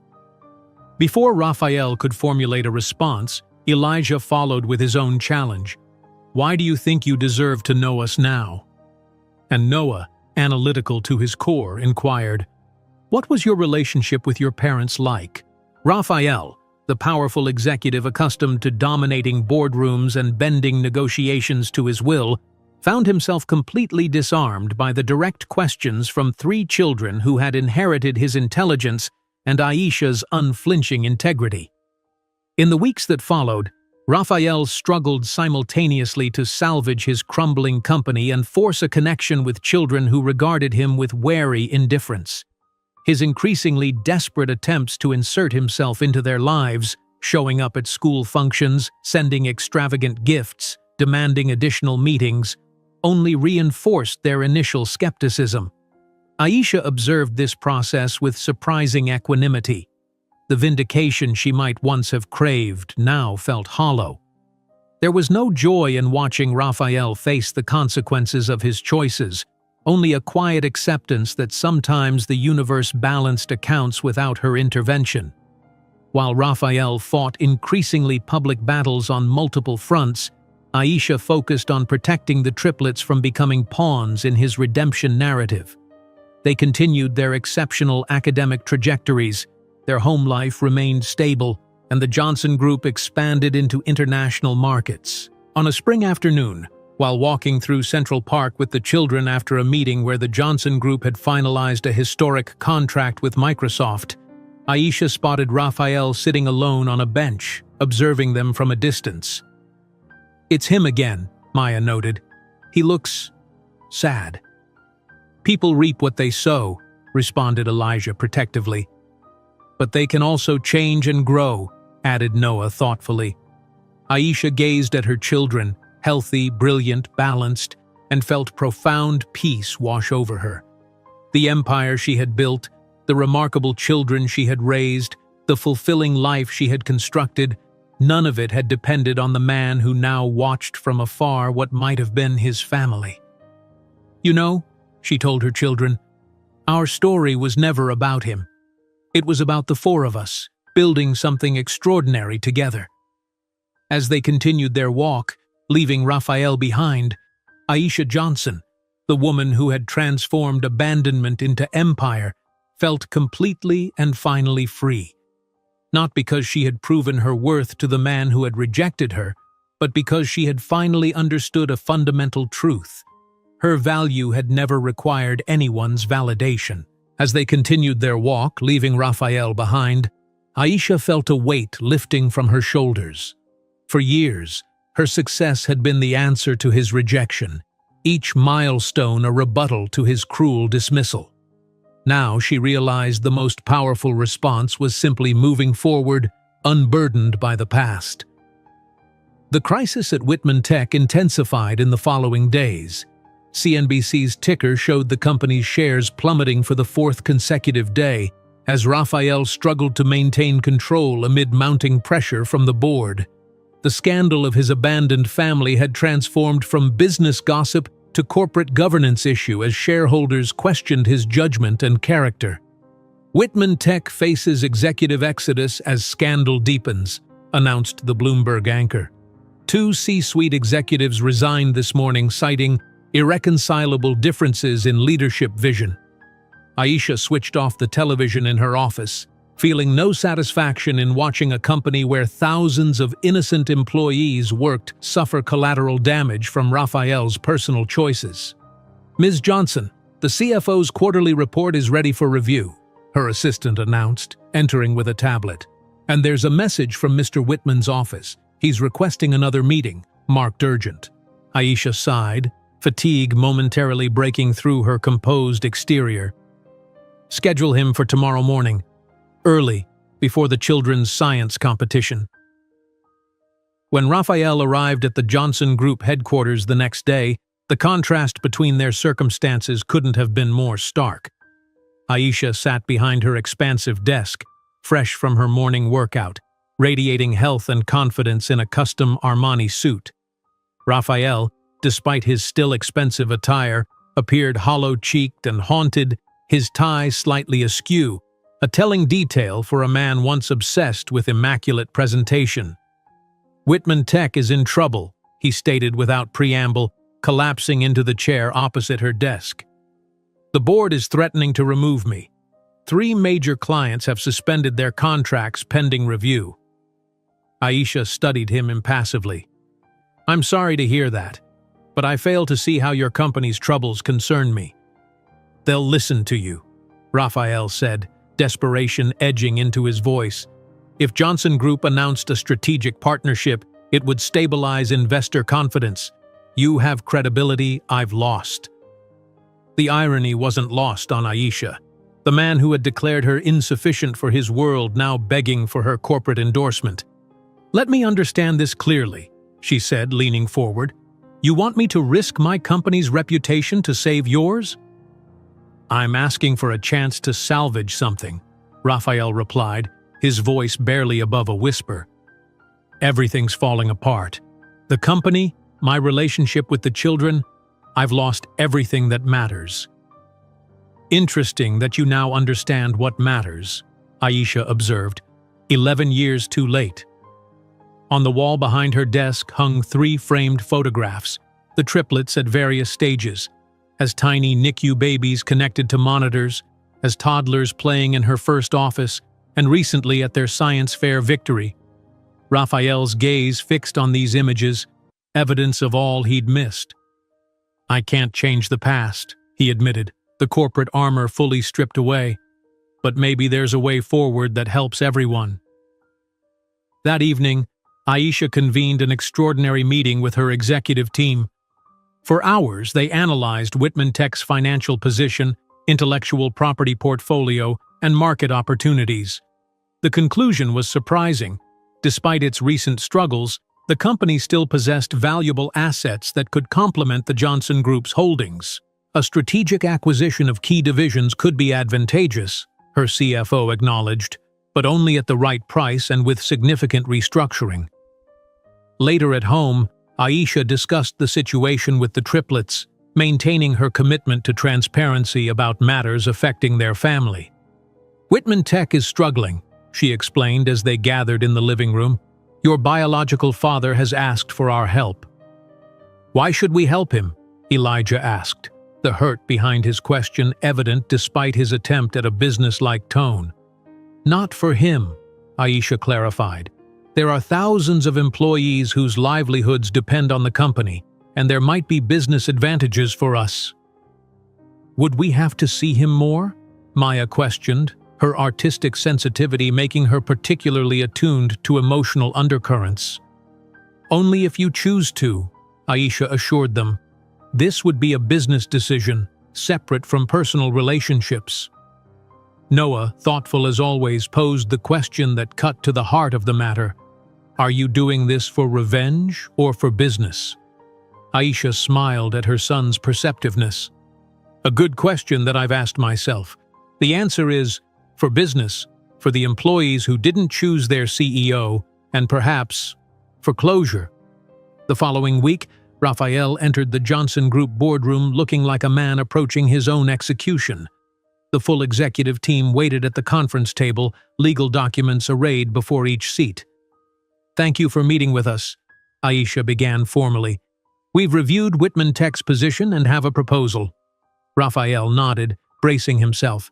Before Raphael could formulate a response, Elijah followed with his own challenge. "Why do you think you deserve to know us now?" And Noah, analytical to his core, inquired, "What was your relationship with your parents like?" Raphael, the powerful executive accustomed to dominating boardrooms and bending negotiations to his will, found himself completely disarmed by the direct questions from three children who had inherited his intelligence and Aisha's unflinching integrity. In the weeks that followed, Raphael struggled simultaneously to salvage his crumbling company and force a connection with children who regarded him with wary indifference. His increasingly desperate attempts to insert himself into their lives, showing up at school functions, sending extravagant gifts, demanding additional meetings, only reinforced their initial skepticism. Aisha observed this process with surprising equanimity. The vindication she might once have craved now felt hollow. There was no joy in watching Raphael face the consequences of his choices, only a quiet acceptance that sometimes the universe balanced accounts without her intervention. While Raphael fought increasingly public battles on multiple fronts, Aisha focused on protecting the triplets from becoming pawns in his redemption narrative. They continued their exceptional academic trajectories, their home life remained stable, and the Johnson Group expanded into international markets. On a spring afternoon, while walking through Central Park with the children after a meeting where the Johnson Group had finalized a historic contract with Microsoft, Aisha spotted Raphael sitting alone on a bench, observing them from a distance. "It's him again," Maya noted. "He looks sad." "People reap what they sow," responded Elijah protectively. "But they can also change and grow," added Noah thoughtfully. Aisha gazed at her children, healthy, brilliant, balanced, and felt profound peace wash over her. The empire she had built, the remarkable children she had raised, the fulfilling life she had constructed, none of it had depended on the man who now watched from afar what might have been his family. "You know," she told her children, "our story was never about him. It was about the four of us, building something extraordinary together." As they continued their walk, leaving Raphael behind, Aisha Johnson, the woman who had transformed abandonment into empire, felt completely and finally free. Not because she had proven her worth to the man who had rejected her, but because she had finally understood a fundamental truth. Her value had never required anyone's validation. As they continued their walk, leaving Raphael behind, Aisha felt a weight lifting from her shoulders. For years, Her success had been the answer to his rejection, each milestone a rebuttal to his cruel dismissal. Now she realized the most powerful response was simply moving forward, unburdened by the past. The crisis at Whitman Tech intensified in the following days. CNBC's ticker showed the company's shares plummeting for the fourth consecutive day, as Raphael struggled to maintain control amid mounting pressure from the board. The scandal of his abandoned family had transformed from business gossip to corporate governance issue as shareholders questioned his judgment and character. Whitman Tech faces executive exodus as scandal deepens, announced the Bloomberg anchor. 2 C-suite executives resigned this morning, citing irreconcilable differences in leadership vision. Aisha switched off the television in her office, feeling no satisfaction in watching a company where thousands of innocent employees worked suffer collateral damage from Raphael's personal choices. "Ms. Johnson, the CFO's quarterly report is ready for review," her assistant announced, entering with a tablet. "And there's a message from Mr. Whitman's office. He's requesting another meeting, marked urgent." Aisha sighed, fatigue momentarily breaking through her composed exterior. "Schedule him for tomorrow morning, early, before the children's science competition." When Raphael arrived at the Johnson Group headquarters the next day, the contrast between their circumstances couldn't have been more stark. Aisha sat behind her expansive desk, fresh from her morning workout, radiating health and confidence in a custom Armani suit. Raphael, despite his still expensive attire, appeared hollow-cheeked and haunted, his tie slightly askew, a telling detail for a man once obsessed with immaculate presentation. "Whitman Tech is in trouble," he stated without preamble, collapsing into the chair opposite her desk. "The board is threatening to remove me. 3 major clients have suspended their contracts pending review." Aisha studied him impassively. "I'm sorry to hear that, but I fail to see how your company's troubles concern me." "They'll listen to you," Raphael said, desperation edging into his voice. "If Johnson Group announced a strategic partnership, it would stabilize investor confidence. You have credibility I've lost." The irony wasn't lost on Aisha. The man who had declared her insufficient for his world now begging for her corporate endorsement. "Let me understand this clearly," she said, leaning forward. "You want me to risk my company's reputation to save yours?" "I'm asking for a chance to salvage something," Raphael replied, his voice barely above a whisper. "Everything's falling apart. The company, my relationship with the children, I've lost everything that matters." "Interesting that you now understand what matters," Aisha observed, 11 years too late. On the wall behind her desk hung 3 framed photographs, the triplets at various stages, as tiny NICU babies connected to monitors, as toddlers playing in her first office, and recently at their science fair victory. Raphael's gaze fixed on these images, evidence of all he'd missed. "I can't change the past," he admitted, the corporate armor fully stripped away. "But maybe there's a way forward that helps everyone." That evening, Aisha convened an extraordinary meeting with her executive team. For hours, they analyzed Whitman Tech's financial position, intellectual property portfolio, and market opportunities. The conclusion was surprising. Despite its recent struggles, the company still possessed valuable assets that could complement the Johnson Group's holdings. A strategic acquisition of key divisions could be advantageous, her CFO acknowledged, but only at the right price and with significant restructuring. Later at home, Aisha discussed the situation with the triplets, maintaining her commitment to transparency about matters affecting their family. "Whitman Tech is struggling," she explained as they gathered in the living room. "Your biological father has asked for our help." "Why should we help him?" Elijah asked, the hurt behind his question evident despite his attempt at a business-like tone. "Not for him," Aisha clarified. "There are thousands of employees whose livelihoods depend on the company, and there might be business advantages for us." "Would we have to see him more?" Maya questioned, her artistic sensitivity making her particularly attuned to emotional undercurrents. Only if you choose to, Aisha assured them. This would be a business decision, separate from personal relationships. Noah, thoughtful as always, posed the question that cut to the heart of the matter. Are you doing this for revenge or for business? Aisha smiled at her son's perceptiveness. A good question that I've asked myself. The answer is, for business, for the employees who didn't choose their CEO, and perhaps, for closure. The following week, Raphael entered the Johnson Group boardroom looking like a man approaching his own execution. The full executive team waited at the conference table, legal documents arrayed before each seat. Thank you for meeting with us, Aisha began formally. We've reviewed Whitman Tech's position and have a proposal. Raphael nodded, bracing himself.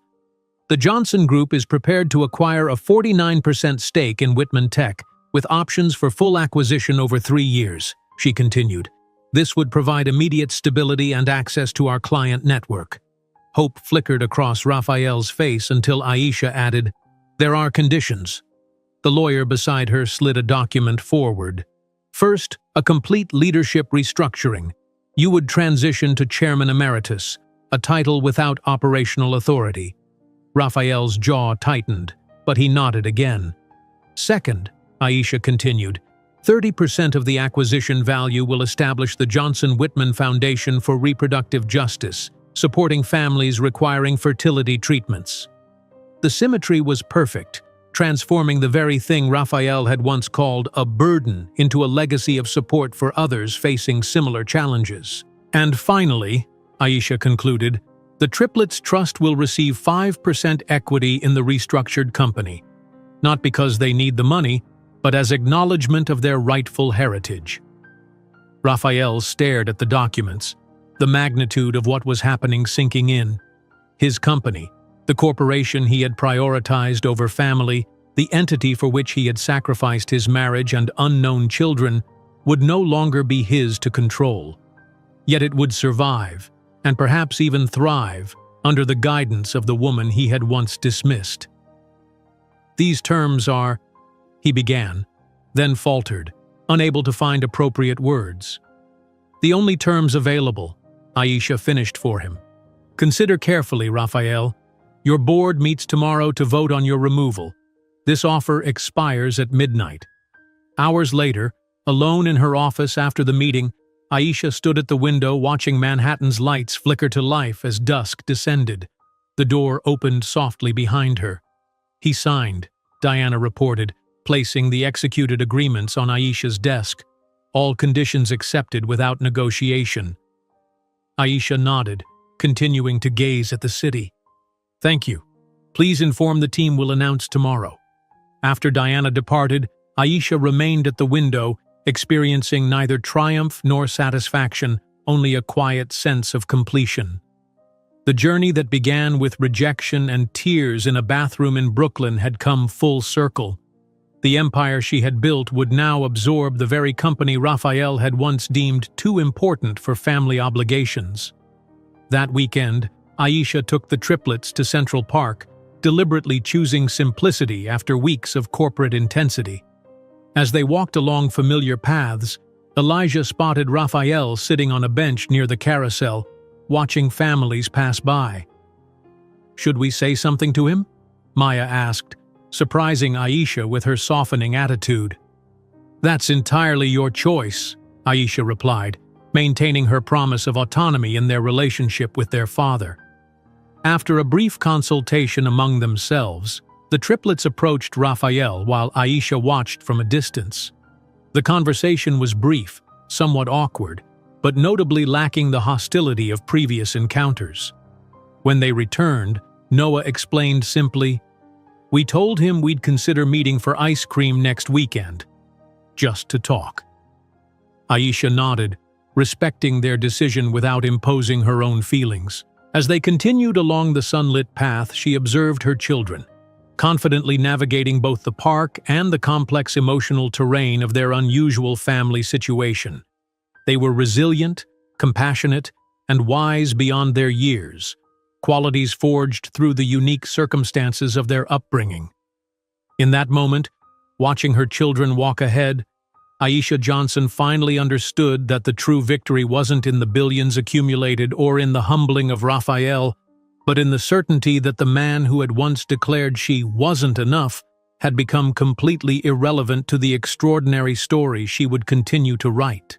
The Johnson Group is prepared to acquire a 49% stake in Whitman Tech, with options for full acquisition over 3 years, she continued. This would provide immediate stability and access to our client network. Hope flickered across Raphael's face until Aisha added, There are conditions. The lawyer beside her slid a document forward. First, a complete leadership restructuring. You would transition to Chairman Emeritus, a title without operational authority. Raphael's jaw tightened, but he nodded again. Second, Aisha continued, 30% of the acquisition value will establish the Johnson Whitman Foundation for Reproductive Justice, supporting families requiring fertility treatments. The symmetry was perfect, transforming the very thing Raphael had once called a burden into a legacy of support for others facing similar challenges. And finally, Aisha concluded, the Triplets Trust will receive 5% equity in the restructured company, not because they need the money, but as acknowledgement of their rightful heritage. Raphael stared at the documents, the magnitude of what was happening sinking in. His company, the corporation he had prioritized over family, the entity for which he had sacrificed his marriage and unknown children, would no longer be his to control. Yet it would survive, and perhaps even thrive, under the guidance of the woman he had once dismissed. These terms are, he began, then faltered, unable to find appropriate words. The only terms available, Aisha finished for him. Consider carefully, Raphael. Your board meets tomorrow to vote on your removal. This offer expires at midnight. Hours later, alone in her office after the meeting, Aisha stood at the window watching Manhattan's lights flicker to life as dusk descended. The door opened softly behind her. He signed, Diana reported, placing the executed agreements on Aisha's desk, all conditions accepted without negotiation. Aisha nodded, continuing to gaze at the city. Thank you. Please inform the team we'll announce tomorrow. After Diana departed, Aisha remained at the window, experiencing neither triumph nor satisfaction, only a quiet sense of completion. The journey that began with rejection and tears in a bathroom in Brooklyn had come full circle. The empire she had built would now absorb the very company Raphael had once deemed too important for family obligations. That weekend, Aisha took the triplets to Central Park, deliberately choosing simplicity after weeks of corporate intensity. As they walked along familiar paths, Elijah spotted Raphael sitting on a bench near the carousel, watching families pass by. Should we say something to him? Maya asked, surprising Aisha with her softening attitude. That's entirely your choice, Aisha replied, maintaining her promise of autonomy in their relationship with their father. After a brief consultation among themselves, the triplets approached Raphael while Aisha watched from a distance. The conversation was brief, somewhat awkward, but notably lacking the hostility of previous encounters. When they returned, Noah explained simply, "We told him we'd consider meeting for ice cream next weekend, just to talk." Aisha nodded, respecting their decision without imposing her own feelings. As they continued along the sunlit path, she observed her children, confidently navigating both the park and the complex emotional terrain of their unusual family situation. They were resilient, compassionate, and wise beyond their years, qualities forged through the unique circumstances of their upbringing. In that moment, watching her children walk ahead, Aisha Johnson finally understood that the true victory wasn't in the billions accumulated or in the humbling of Raphael, but in the certainty that the man who had once declared she wasn't enough had become completely irrelevant to the extraordinary story she would continue to write.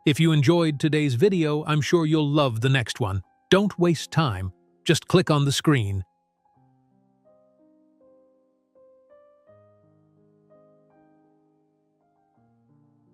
If you enjoyed today's video, I'm sure you'll love the next one. Don't waste time. Just click on the screen